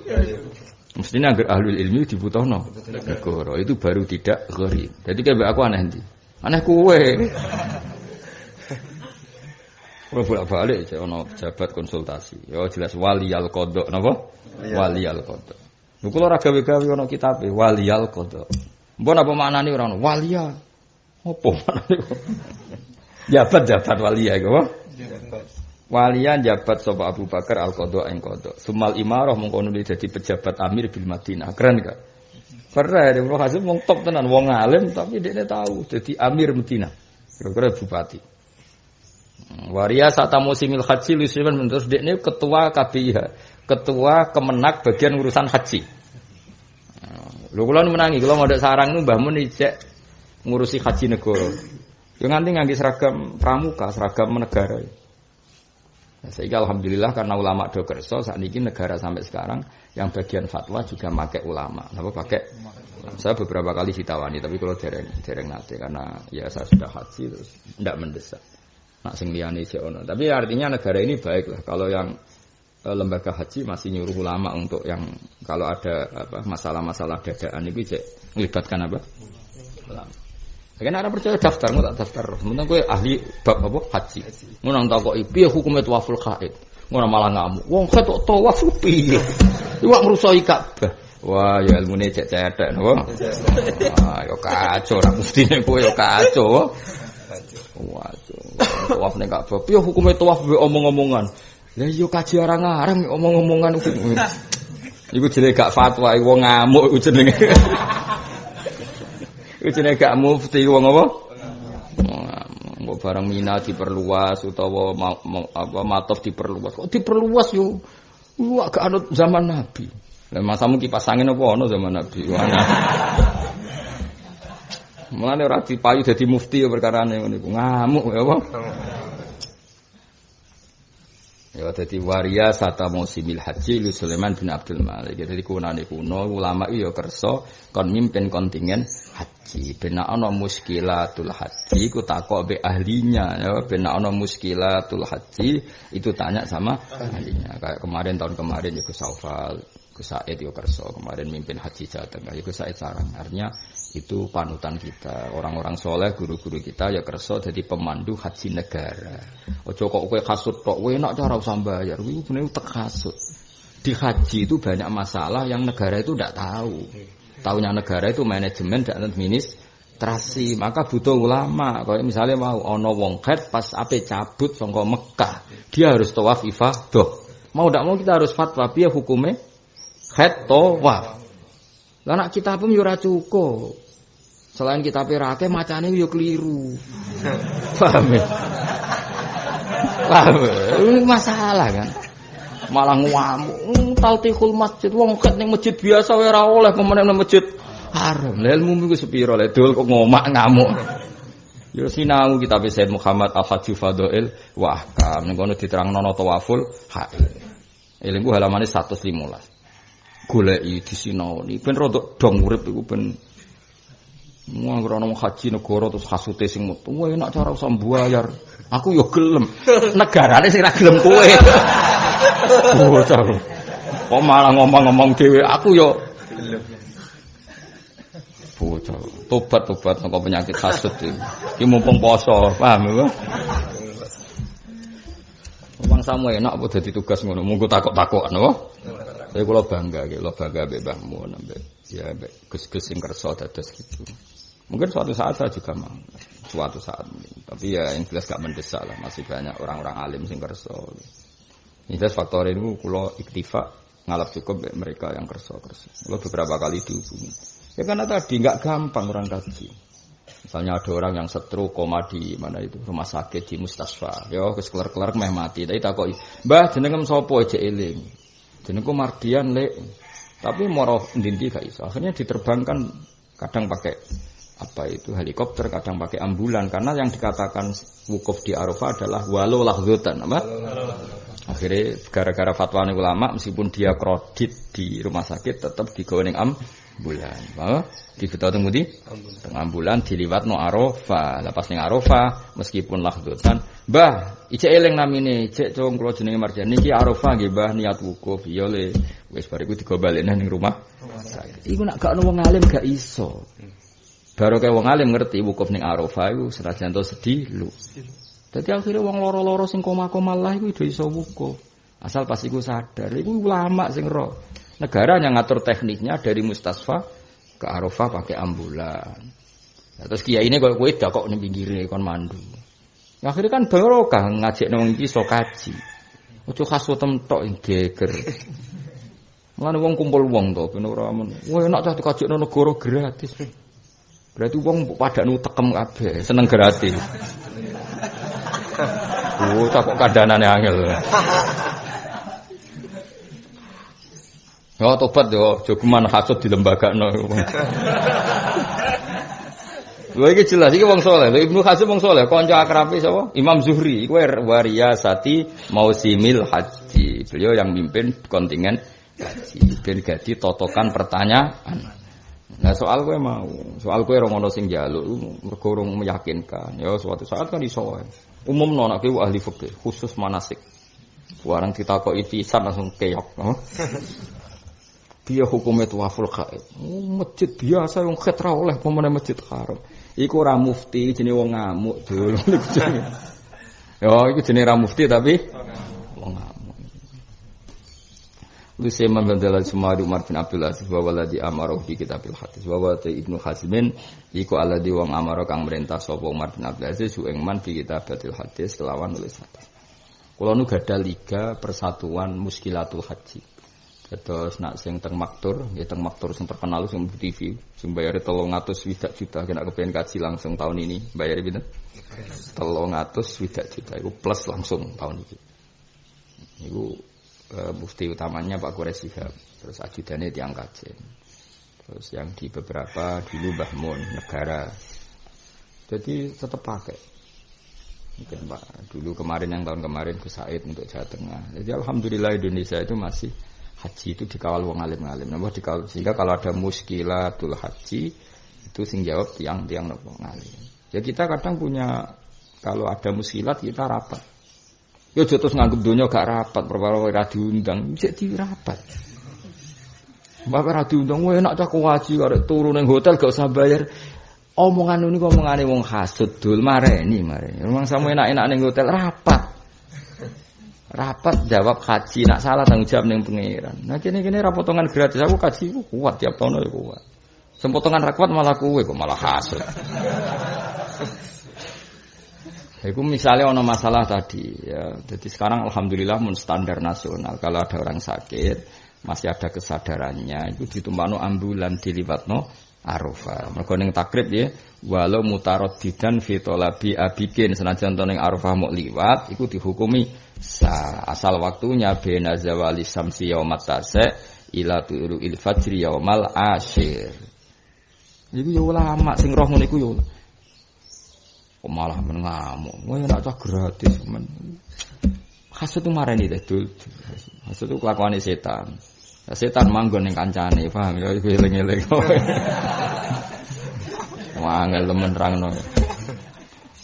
Mestinya agar ahlul ilmi dibutuhno negara, itu baru tidak gharib. Jadi kayak aku aneh ndi? Aneh kuwe. Ora bolak-balik cek ana pejabat konsultasi. Ya jelas waliyal qadha napa? Waliyal qadha. Lho kula ora gawe-gawe ana kitabe waliyal qadha. Mbon apa maknane ora ono? Waliya. Apa maknane? Jabat waliya iku apa? Waliyan jabat sapa Abu Bakar al-Qadha ing qadha. Sumal imarah mongko nuli dadi pejabat amir bil Madinah. Keren gak? Keren, Ibnu Hazm wong top tenan, wong alim tapi dia tahu jadi amir Madinah. Kira-kira bupati. Waria saat musimil haji Lusman terus dia ini ketua KPIH, ketua Kemenak bagian urusan haji. Lho kula menangi, kula modok sarang nu Mbah Mun ijek ngurusi haji negara. Yo nganti ngangge seragam pramuka, seragam negara. Sehingga alhamdulillah karena ulama do kerso saat ini negara sampai sekarang yang bagian fatwa juga pakai ulama. Apa pakai? Saya beberapa kali ditawani tapi kalau dereng nate karena ya saya sudah haji terus tidak mendesak. Nak sing liyane sik ono. Tapi artinya negara ini baik lah kalau yang lembaga haji masih nyuruh ulama untuk yang kalau ada apa masalah-masalah dadaan itu cek melibatkan apa? Ulama. Karena ada percaya daftar, mau tak daftar. Sementara gue ahli bab apa haji. Mau nang takoki piye hukume tawaful qaid. Ngono malah ngamuk. Wong ketok tawaf piye? Iwak ngrusoi Ka'bah. Wah, ya ilmune cek cetek napa? Ah, yo kacau lah mestine kowe yo kacau. Waduh. Tawaf ning Ka'bah. Piye hukume tawaf mbek omong-omongan. Lah yo kaji arang-arang omong-omongan iku. Iku jenenge gak fatwa, wong ngamuk iku jenenge. jenenge gak mufti wong apa? Mbok barang Mina diperluas utawa apa Matof diperluas. Kok diperluas yo? Wah gak anut zaman Nabi. Lah masamu kipas angin apa ana zaman Nabi? Mulane ora dipayu dadi mufti yo perkarane ngono iku. Ngamuk ya apa? Ya dadi waria sata musimil haji li Sulaiman bin Abdul Malik. Dadi kunane kuno ulama iki ya kersa kon mimpin kontingen haji. Ben ana muskilatul haji iku takok be ahlinya ya. Ben ana muskilatul haji itu tanya sama ahlinya. Kayak kemarin tahun kemarin ya Gus Saufal, Gus Said ya kersa kemarin mimpin haji Jateng. Ya Gus Said sarang. Artinya itu panutan kita, orang-orang soleh, guru-guru kita ya kerso jadi pemandu haji negara. Ojo kok kowe kasut tok, kowe enak cara usah bayar, kuwi bener utek kasut. Di haji itu banyak masalah yang negara itu tidak tahu. Taunya negara itu manajemen dan administrasi, maka butuh ulama. Kayak misalnya mau ono wong khat pas ape cabut saka Mekah, dia harus tawaf ifadah. Mau ndak mau kita harus fatwa piye hukume khat tawaf. Lah nek kitab pun yo ora cukup. Selain kita perake macane yo keliru. Paham ya? Paham. Ini masalah kan. Malah ngamuk, taltihul masjid wong ket ning masjid biasa wae ora oleh pemene nang masjid haram. Lah ilmu iku sepiro le dol kok ngomak ngamuk. Yo sinau kitab Sayyid Muhammad Al-Hajj Fadail wa Ahkam ning kono diterangno tawaful haid. Ilmu halamane 115. Goleki disinaoni ben rodok dong urip iku ben Muang ana haji negara terus kasute sing metu. Wah enak cara usah mbayar. Aku yo gelem. Negarane sing ra gelem kowe. Bocah. Kok malah ngomong-ngomong dhewe aku yo gelem. Bocah. Tobat-tobat saka penyakit hasud iki. Mumpung poso, paham ya? Wong samu enak apa dadi tugas ngono. Munggo takok-takok napa? Saya kula bangga mbek mbahmu mbek ya mbek gus-gus sing kersa dados gitu. Mungkin suatu saat saya juga mau. Suatu saat mungkin. Tapi ya yang jelas gak mendesak lah. Masih banyak orang-orang alim sing kersa. Ini jelas faktor ini kula iktifa ngalap cukup mereka yang kersa. Kula beberapa kali dihubungi. Ya karena tadi gak gampang orang kaji. Misalnya ada orang yang stroke koma di mana itu rumah sakit di mustasfa. Ya wis kelar-kelar meh mati. Tapi takoki, "Mbah jenengem sapa aja eling?" Jenengku Mardian lek. Tapi moro ndi gak iso. Akhirnya diterbangkan kadang pakai apa itu helikopter, kadang pakai ambulan karena yang dikatakan wukuf di Arafah adalah walau lahzutan apa? Akhirnya gara-gara fatwa ulama meskipun dia kredit di rumah sakit tetap digawe ning ambulan. Apa? Dibetahu teng ndi? Ambulan diliwatno Arafah. Lepas ning Arafah meskipun lahzutan, "Mbah, ijek eling namine, ijek cung kula jenenge Mardian niki Arafah nggih, Mbah, niat wukuf." Iya le. Wis bariku digobalekne ning rumah sakit. Iku nek gak ono wong alim gak iso. Baru kayak wong alim ngerti wukuf ning Arafah iku senajan to sedih lu. Dadi akhire wong loro-loro sing koma-koma lah iku iso wukuf. Asal pas iku sadar, iku ulama sing ro. Negara yang ngatur tekniknya dari mustasfa ke Arafah pakai ambulan. Nah, terus kiai ini kowe dak kok ning pinggire kon mandu. Akhire kan barokah ngajekno wong iki iso kaji. Ojo khasutem tok geger. Mulane wong kumpul wong to ben ora men. Wah enak cah dikajekno negara gratis. Berarti wong padakno tekem kabeh, seneng gratis. Oh, tak kok kandanane angel. Yo tobat yo, jogeman hasud di lembagakno. Lha iki jelas iki wong saleh. Lha Ibnu Hazm wong saleh, kanca akrabe sapa? Imam Zuhri. Iku wariyasati mausimil haji. Beliau yang mimpin kontingen haji. Ben dadi totokan pertanyaan. Nah soal gue orang ono sing jaluk, mergo urung meyakinkan. Ya suatu saat kan iso. Umumno nek kowe ahli fikih khusus manasik. Warang ditakoki pisan langsung keok. Piye hukume tawaful haid? Masjid biasa wong khet ra oleh pemene masjid haram. Iku ora mufti jenenge wong ngamuk dul. Ya iku jenenge ra mufti tapi wong ngamuk. Lusi membandel semua Umar bin Abdul Aziz wa waladi amaroh di kitabil hadis wa waladi Ibnu Hazmin iku alladhi wong amaro kang merintah sapa Umar bin Abdul Aziz ing man di kitabil hadis kelawan nulis hadis. Kula nu gadah liga persatuan muskilatul haji. Terus nak sing teng Maktur, ya teng Maktur sing terkenal sing TV, sing bayare 300 juta kena kepen kaji langsung tahun ini. Bayar pinten? 300 juta itu plus langsung tahun ini. Iku mufti utamanya Pak Quraisy Shihab, terus ajudannya tiang kajen. Terus yang di beberapa dulu Mbah Mun negara. Jadi tetap pakai. Mungkin Pak dulu kemarin yang tahun kemarin Gus Said untuk Jawa Tengah. Jadi alhamdulillah Indonesia itu masih haji itu dikawal wong alim-alim. Napa dikawal sehingga kalau ada muskilatul haji itu sing jawab tiang-tiang nopo ngalim. Ya kita kadang punya kalau ada muskilat kita rapat. Yo terus nganggep donya gak rapat perkara ora diundang, bisa dirapat. Bapak ora diundang, wah enak cah haji arek turu ning hotel gak usah bayar. Omongan niku omongane wong hasud dul mareni. Memang sama enak-enak ning hotel rapat. Rapat jawab haji, nak salah tanggung jawab ning pangeran. Nah kene-kene ra potongan gratis, aku haji kuat tiap tahun ya kuat. Sempotongan ra kuat malah kowe kok malah hasud. Iku misalnya ono masalah tadi ya. Jadi sekarang alhamdulillah mun standar nasional kalau ada orang sakit masih ada kesadarannya itu ditumpakno ambulan diliwatno Arafah. Mergo ning takrib ya walau mutaraddidan fi talabi abikin senajan to ning Arafah mok liwat iku dihukumi asal waktunya bena zawali samsi yaumat tase ila tu'il fajri yaumal asyir. Jadi ya ulama sing roh ngono iku ya kok malah ngamuk. Wah enak cah gratis men. Hasud itu marani dul. Hasud itu kelakuane setan. Setan manggon ning kancane, paham ya iku eling-eling. Wah angel temen nerangno.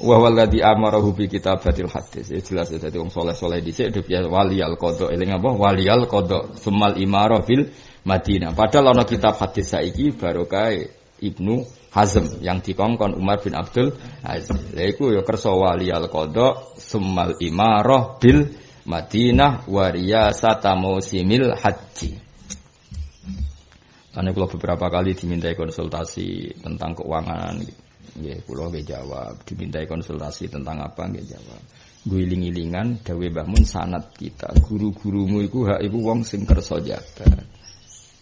Wa walladzi amarahu bi kitabatil hadis. Ya jelas dadi wong saleh-saleh dhisik dia waliyal qada. Eling apa? Waliyal qada. Sumal imarah fil Madinah. Padahal ana kitab hadis saiki barokah Ibnu Hazm yang dikongkon Umar bin Abdul Aziz. Lha iku ya kersa waliyal qada sumal imarah bil Madinah wa riyasata musimil haji. Karena kalau beberapa kali dimintai konsultasi tentang keuangan, ya kalau nggak jawab. Dimintai konsultasi tentang apa nggak jawab. Guling-gilingan, dawe Mbah sanad kita. Guru-gurumu itu hak ibu wong sing kerso jabat.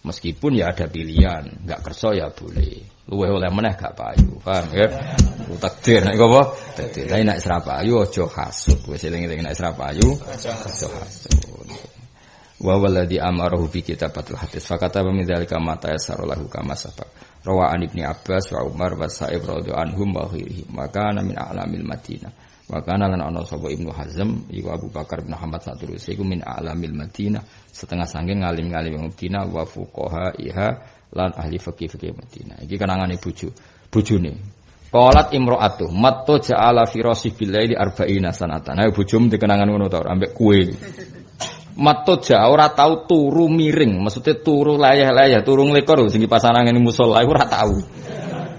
Meskipun ya ada pilihan, nggak kerso ya boleh. Luwe oleh meneh gak payu, paham ya? Takdir, nek apa? Takdir. Lah nek serapayu aja hasud. Wis eling-eling nek serapayu aja hasud. Wa walladzi amarahu bi kitabatil hadis fakata min dzalika mata yasarulahu kama sabaq rawaan ibni Abbas wa Umar wa Sa'ib radhiyallahu anhum wa ghairihi maka ana min a'lamil Madinah wa kana lan ana sapa Ibnu Hazm iku Abu Bakar bin Muhammad saturuse iku min a'lamil Madinah setengah saking ngalim-ngalim Madinah wa fuqaha iha lan ahli fikih Madinah iki kenangane bojone qalat imra'atu mattu ja'ala firasi billaili arba'ina sanatan ayo bojomu dikenangan ngono ta ambek kowe matut ja ora tau turu miring, maksudnya turu layah-layah, turu nglekor sing dipasang ning musala ora tau.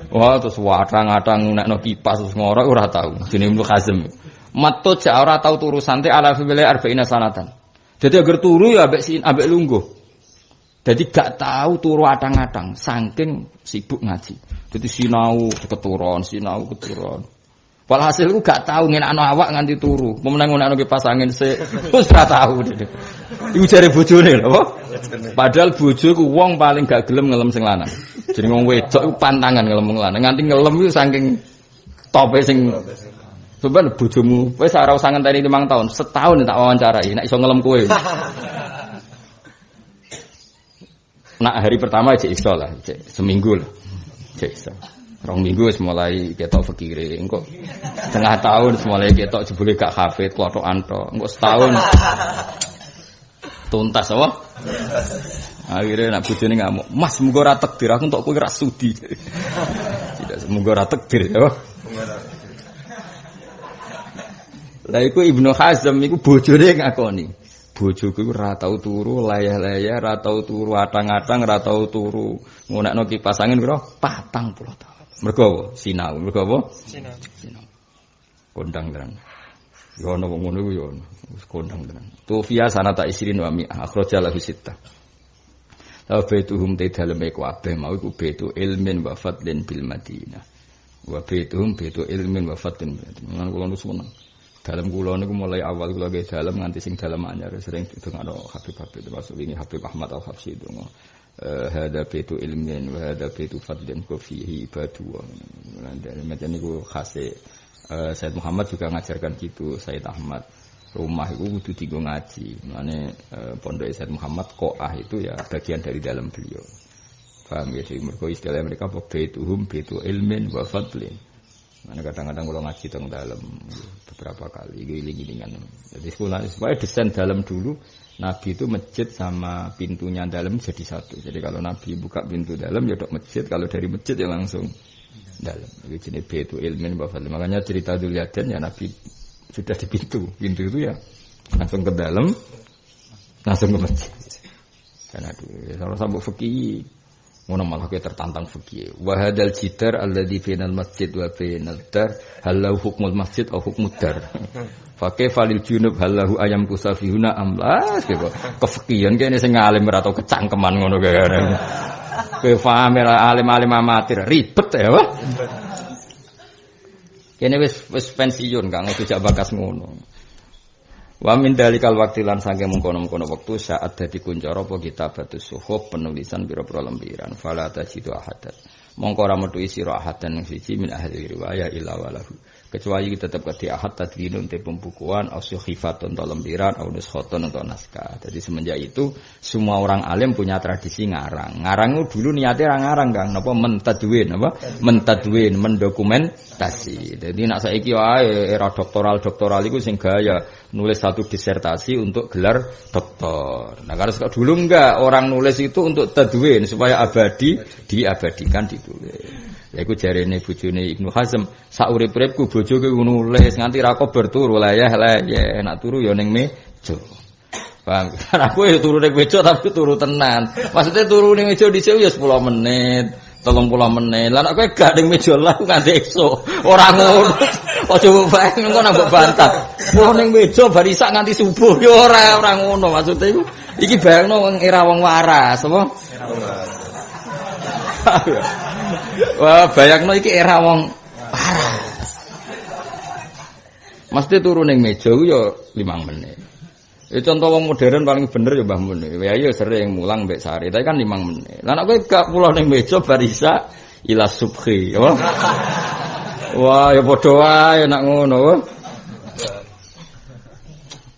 Wah terus watang-atang nekno kipas terus ngorok ora tau. Jenenge Ibnu Hazm. Matut ja ora tau turu santai ala fibile arba'ina sanatan. Jadi agar turu ya ambek lungguh. Jadi gak tahu turu atang-atang saking sibuk ngaji. Jadi sinau keturun. Walhasil aku gak tahu ngenakno awak nganti turu. Pemenang ngenakno kipas angin sik wis ora tahu. Iku jare bojone lho, apa? Padahal bojoku wong paling gak gelem ngelem sing lanang. Jeneng wong wedok iku pantangan ngelem lanang. Nganti ngelem iku saking tope sing coba bojomu wis ora usah ngenteni 5 tahun, setahun tak wawancarai nek iso ngelem kowe. Nak hari pertama cek iso lah, cek seminggu lah. Cek iso. 2 minggu wis mulai ketok fikire. Engko setengah tahun mulai ketok jebule gak hafid, klotokan tok. Engko setahun tuntas apa? Akhirnya nak bojone ngamuk. Mas muga ora takdir aku entuk kowe ora sudi. Tidak muga ora takdir ya. Lah iku Ibnu Hazm iku bojone ngakoni. Bojoku ora tau turu layah-layah, ora tau turu atang-atang, ora tau turu ngunekno kipas angin pira 40 tahun. Mergo sinau, mergo apa? Sinau. Kondang tenan. Yo ono wong ngono yo wis kondang tenan. Tufiya sanata isrin wa mi akhraja lahu sittah. Tawaituhum te daleme kabeh mau iku betu ilmin wa fadlin bil Madinah. Wa betuhum betu ilmin wa fadlin. Nang kula nu seneng. Dalam kula niku mulai awal kula ge dalam nganti sing dalam anyar sering didongakno Habib-habib termasuk ini Habib Ahmad Al-Habsyi itu hada baitu ilmin wa hada baitu fadlin wa fihi ibadu. Dan macam niku khase Said Muhammad juga ngajarkan gitu, Said Ahmad. Rumah itu kudu dienggo ngaji. Mane pondok Said Muhammad Qoah itu ya bagian dari dalam beliau. Paham ya, jadi mergo istilah mereka apa baituhum baitu ilmin wa fadlin. Mana kadang-kadang kalau ngaji teng dalam beberapa kali giling-gilingan. Jadi supaya desain dalam dulu Nabi itu masjid sama pintunya dalam jadi satu. Jadi kalau Nabi buka pintu dalam ya dok masjid, kalau dari masjid ya langsung dalam. Jadi jenis baitu ilmin wa fadlin. Makanya cerita Dzulyaden ya Nabi sudah di pintu itu ya langsung ke dalam, langsung ke masjid. Karena itu kalau sampai fikih ngono malah kowe tertantang fikih. Wa hadzal jidar alladzi bainal masjid wa bainal dar halau hukmul masjid au hukmud dar. Fa kaifa lil junub halahu ayam kusafihuna amlas gitu. Kefikihan kene sing alim ora tau kecangkeman ngono kae. Kowe paham alim-alim amatir ribet ya, Pak. Kene wis pensiun Kang, dijak bakas ngono. Wa min dalikal waqti lan saking mengkono-mengkono wektu saat dadi kuncara apa kitabatus suhuf penulisan pira-pira lempiran fala tajidu ahadan. Mongko ora metu sira ahadan siji min ahli riwayah illa walahu. Kecuali tetap ke ahad tadwinun te pembukuan au suhifatun atau lempiran au nuskhatun atau naskah. Jadi semenjak itu semua orang alim punya tradisi ngarang. Ngarang itu dulu niatnya ngarang Kang, napa mentadwin, apa? Mentadwin, mendokumentasi. Jadi nak saiki wae era doktoral iku sing gaya nulis satu disertasi untuk gelar doktor. Nah, kalau dulu enggak, orang nulis itu untuk tadwin supaya abadi, diabadikan ditulis. Ya iku jarene bojone Ibnu Hazm, sak urip-uripku bojoku nulis nganti ra kober turu layah nek turu ya ning meja. Paham? Aku ya turu ning meja tapi turu tenan. Maksudnya turu ning meja dhisik ya 10 menit, 30 menit. Lah nek kowe gak ning meja lah nganti esuk. Ora ngono. Aja bae engko nambah bantah. Wong ning meja bar isak nganti subuh ya ora ngono. Maksudnya iku iki bayangno wong era wong waras, apa? Era wong waras. Wah, bayangno iki era wong waras. Mesti turu ning meja ku ya 5 menit. Contoh wong modern paling bener ya Mbah Mun. Ya yo sering mulang mbek sare, tapi kan 5 menit. Lah nek kowe gak pulang ning meja barisa ila subhi, ya. Wah, ya padha wae nek ngono.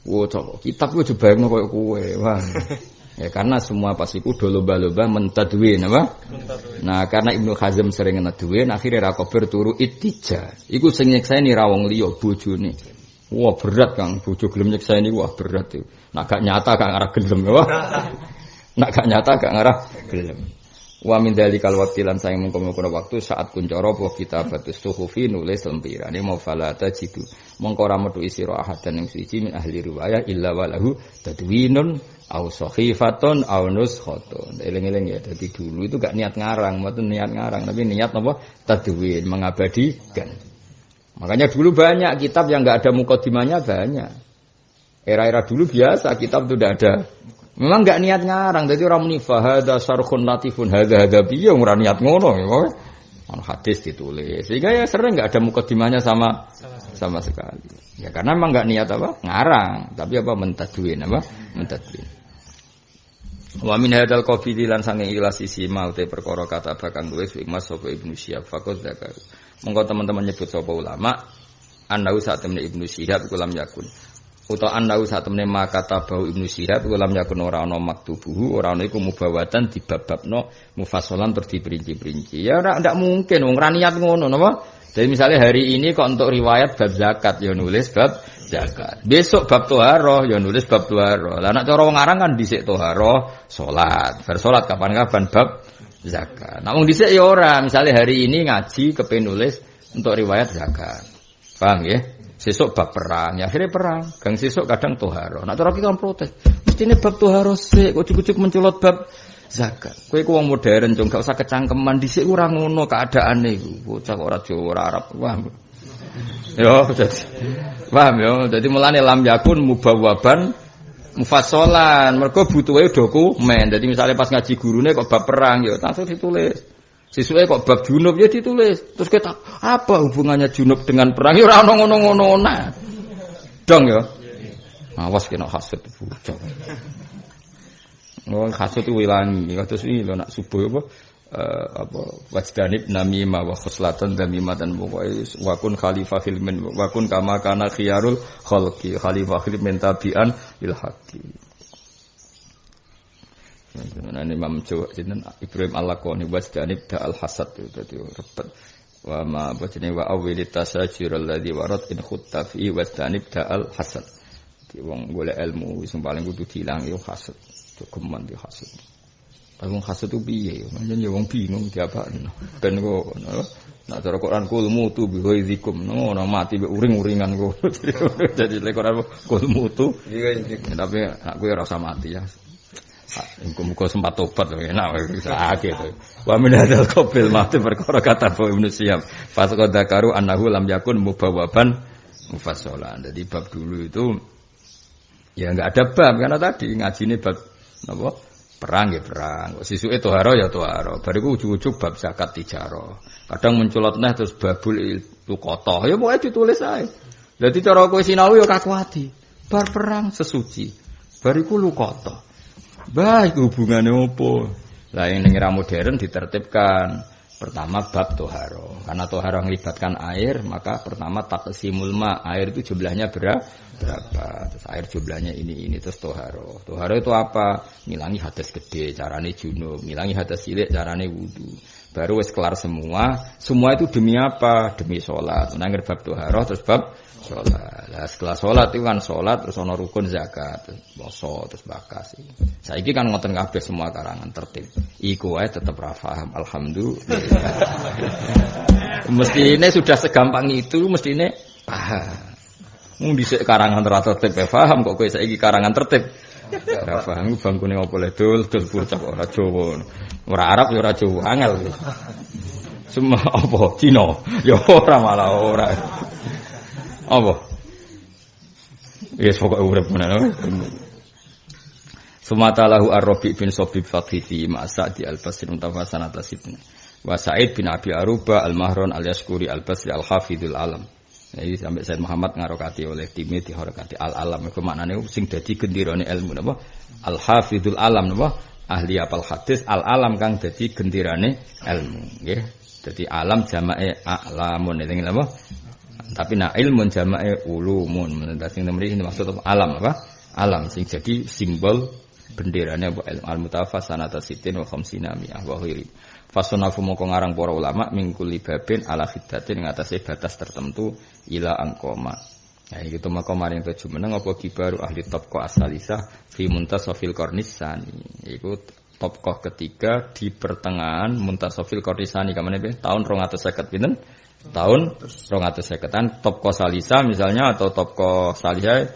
Wo kitab ku jebayangno koyo kowe. Wah. Ya karena semua pas iku do lomba-lomba mentadwin apa? Nah, karena Ibnu Hazm sering ngedwin akhirnya ra kober turu ittija. Iku sing nyekseni ra wong liya bojone. Wah, berat Kang, bojo gelem nyekseni wah berat itu. Nak gak nyata gak ngarah gelem wah. Nak gak nyata gak ngarah gelem. Wa min dalikal waqti lan saing mengkono waktu saat kuncara apa kitabatus suhufi nulis lempiran mau falata jitu. Mongko ora metu sira ahadan ing suci min ahli riwayah illa walahu tadwinun au sahifatun au nuskhatun. Eling-eling ya, dadi dulu itu gak niat ngarang, mboten niat ngarang, tapi niat apa? Tadwin, mengabadikan. Makanya dulu banyak kitab yang enggak ada mukadimahnya banyak. Era-era dulu biasa kitab itu tidak ada. Memang enggak niat ngarang, jadi orang muni fahada sarkhun latifun hadza piye ora niat ngono ya. Hadis ditulis. Sehingga ya sering enggak ada mukadimahnya sama sekali. Ya karena memang enggak niat apa? Ngarang, tapi apa mentadwin apa? Mentadwin. Wa min hadzal qafili lan sange ikhlas sisi maute perkara kata bakang tulis Mas sapa Ibnu Syihab faqad zakar. Monggo teman-teman nyebut sapa ulama anau saat temne Ibnu Syihab kulam yakun. Utawa anau saat temne makata bau Ibnu Syihab kulam yakun ora ana maktubuhu ora ana iku mubawatan dibababno mufassalan terus diperinci-perinci. Ya ndak mungkin wong ra niat ngono napa? Jadi misalnya hari ini kok untuk riwayat bab zakat ya nulis bab zakat. Besok bab toharoh ya nulis bab toharoh. Lah nek cara wong aran kan dhisik toharoh, salat. Bar salat kapan-kapan bab zakat. Nah wong dhisik ya ora, misalnya hari ini ngaji kepen nulis untuk riwayat zakat. Paham ya? Sesuk bab perang, ya akhirnya perang. Gang sesuk kadang toharoh. Nek cara iki kan protes. Mestine bab toharoh sik kok cukup menculot bab zakat. Kowe ku wong modern jong gak usah kecangkeman dhisik ora ngono keadaane iku. Bocah kok ora Jawa ora Arab. Paham. Yo dadi. Paham yo. Dadi mulane lam yakun mubawwaban mufassalan. Mergo butuhe dokumen. Dadi misalnya pas ngaji gurune kok bab perang yo langsung ditulis. Sisuke kok bab junub ya ditulis. Terus kita apa hubungannya junub dengan perang? Ya ora ono ngono-ngono nah. Dong ya. Awas kena hasud bocah. Oh hasud itu ilangi. Kados iki lho nak subuh apa wajdanib namimah wa khuslatan damimatan pokoke wakun khalifah filmin wakun kama kana khiyarul khalqi khalifah filmin tabian lil haqqi. Imam Jawa jeneng Ibrahim Al-Laqani wajdanib da al hasad itu dadi repet wa ma bajane wa awwilit tasajir alladzi warad in khutta fi wajdanib da al hasad. Wong golek ilmu sing paling kudu diilangi hasad. Cukuman di hasud. Wong hasud itu piye? Pancen ya wong bingung diapakno. Ben kok nek cara Quran kul mutu bi ghaizikum ora mati mek uring-uringan kok. Jadi lek Quran kul mutu tapi nek kowe ora usah mati ya. Muga-muga sempat tobat enak bisa akeh to. Wa min hadzal qabil mati perkara kata Ibnu Syihab. Fasaqadakaru annahu lam yakun mubawaban mufassalan. Jadi bab dulu itu ya enggak ada bab karena tadi ngajine bab napa? Perang ya perang. Sisuke toharo ya toharo. Bariku ujug-ujug bab zakat tijaro. Kadang mencolot neh terus babul luqata. Ya pokoke ditulis ae. Dadi cara kowe sinau ya kakuati. Bar perang sesuci. Bariku luqata. Baik hubungane opo? Lah yang ning era modern ditertibkan. Pertama bab toharo. Karena toharo melibatkan air, maka pertama taqsimul ma. Air itu jumlahnya berapa? Terus air jumlahnya ini terus toharo. Toharo itu apa? Ngilangi hadas gede, carane junub. Ngilangi hadas cilik, carane wudu. Baru wis kelar semua itu demi apa? Demi sholat. Nang bab toharo terus bab sholat. Lah setelah sholat itu kan sholat terus ana rukun zakat, terus poso, terus bakas. Saiki kan ngoten kabeh semua karangan tertib. Iku wae tetep ra paham. Alhamdulillah. Mestine sudah segampang itu, mestine paham. Mung dhisik karangan ra tertib paham kok kowe saiki karangan tertib. Ora paham bangkune opo le dul bocah ora Jawa. Ora Arab ya ora Jawa angel. Semua apa Cina? Ya ora malah ora. Apa? Yes pokoke urip menawa. Sumata lahu Ar-Rabi' bin Sabib Faqihi Ma'sa'di Al-Basri Mutafasan Atasibna wa Sa'id bin Abi Aruba Al-Mahron Al-Yaskuri Al-Basri Al-Hafidhul Alam. Jadi sampai Said Muhammad ngarokati oleh timnya diharokati Al-Alam. Itu maknanya sing dadi gendirane ilmu napa? Al-Hafidhul Alam napa? Ahli apal hadis Al-Alam kang dadi gendirane ilmu nggih. Dadi alam jamake a'lamun ngene napa? Tapi nak ilmun jamake ulumun. Dadi mriki maksud alam apa? Alam sing jadi simbol benderane al-mutawaffa sanata sitin wa khamsina mi'ah wa ghairi. Fasonafu moko ngarang para ulama mingkul libabin ala khiddatin ngatasé batas tertentu ila angkoma. Nah iki to maka maring tujuh meneng apa kibaru ahli tabqa as-salisah fi muntasafil qarnisani. Iku tabqa ketiga di pertengahan muntasafil qarnisani kamane tahun 250 pinten? Tahun 250-an tabqa salisa misalnya atau tabqa salihah.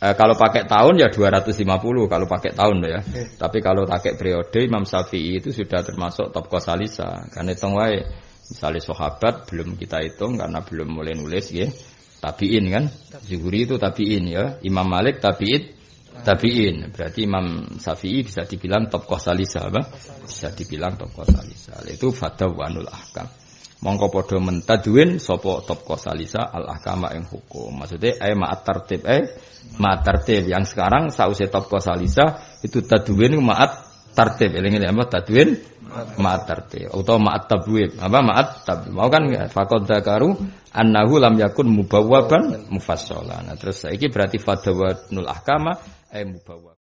Kalau pakai tahun ya 250 kalau pakai tahun ya. Tapi kalau pakai periode Imam Syafi'i itu sudah termasuk tabqa salisa. Karena hitung wae misalnya sahabat belum kita hitung karena belum mulai nulis ya. Tabi'in kan? Zuhri itu tabi'in ya. Imam Malik tabi'in. Berarti Imam Syafi'i bisa dibilang tabqa salisa apa? Bisa dibilang tabqa salisa. Itu fadawanul ahkam. Mongko padha mentadwin sapa tabqa salisa al ahkama ing hukum. Maksudnya ma'at tartib ma'at tartib yang sekarang sausé tabqa salisa itu tadwin ma'at tartib. Eling-eling apa tadwin ma'at tartib atau ma'at tabwib. Apa ma'at tabwib? Mau kan faqad dzakaru annahu lam yakun mubawwaban mufassalan. Nah, terus saiki berarti fadawanul ahkama mubawwab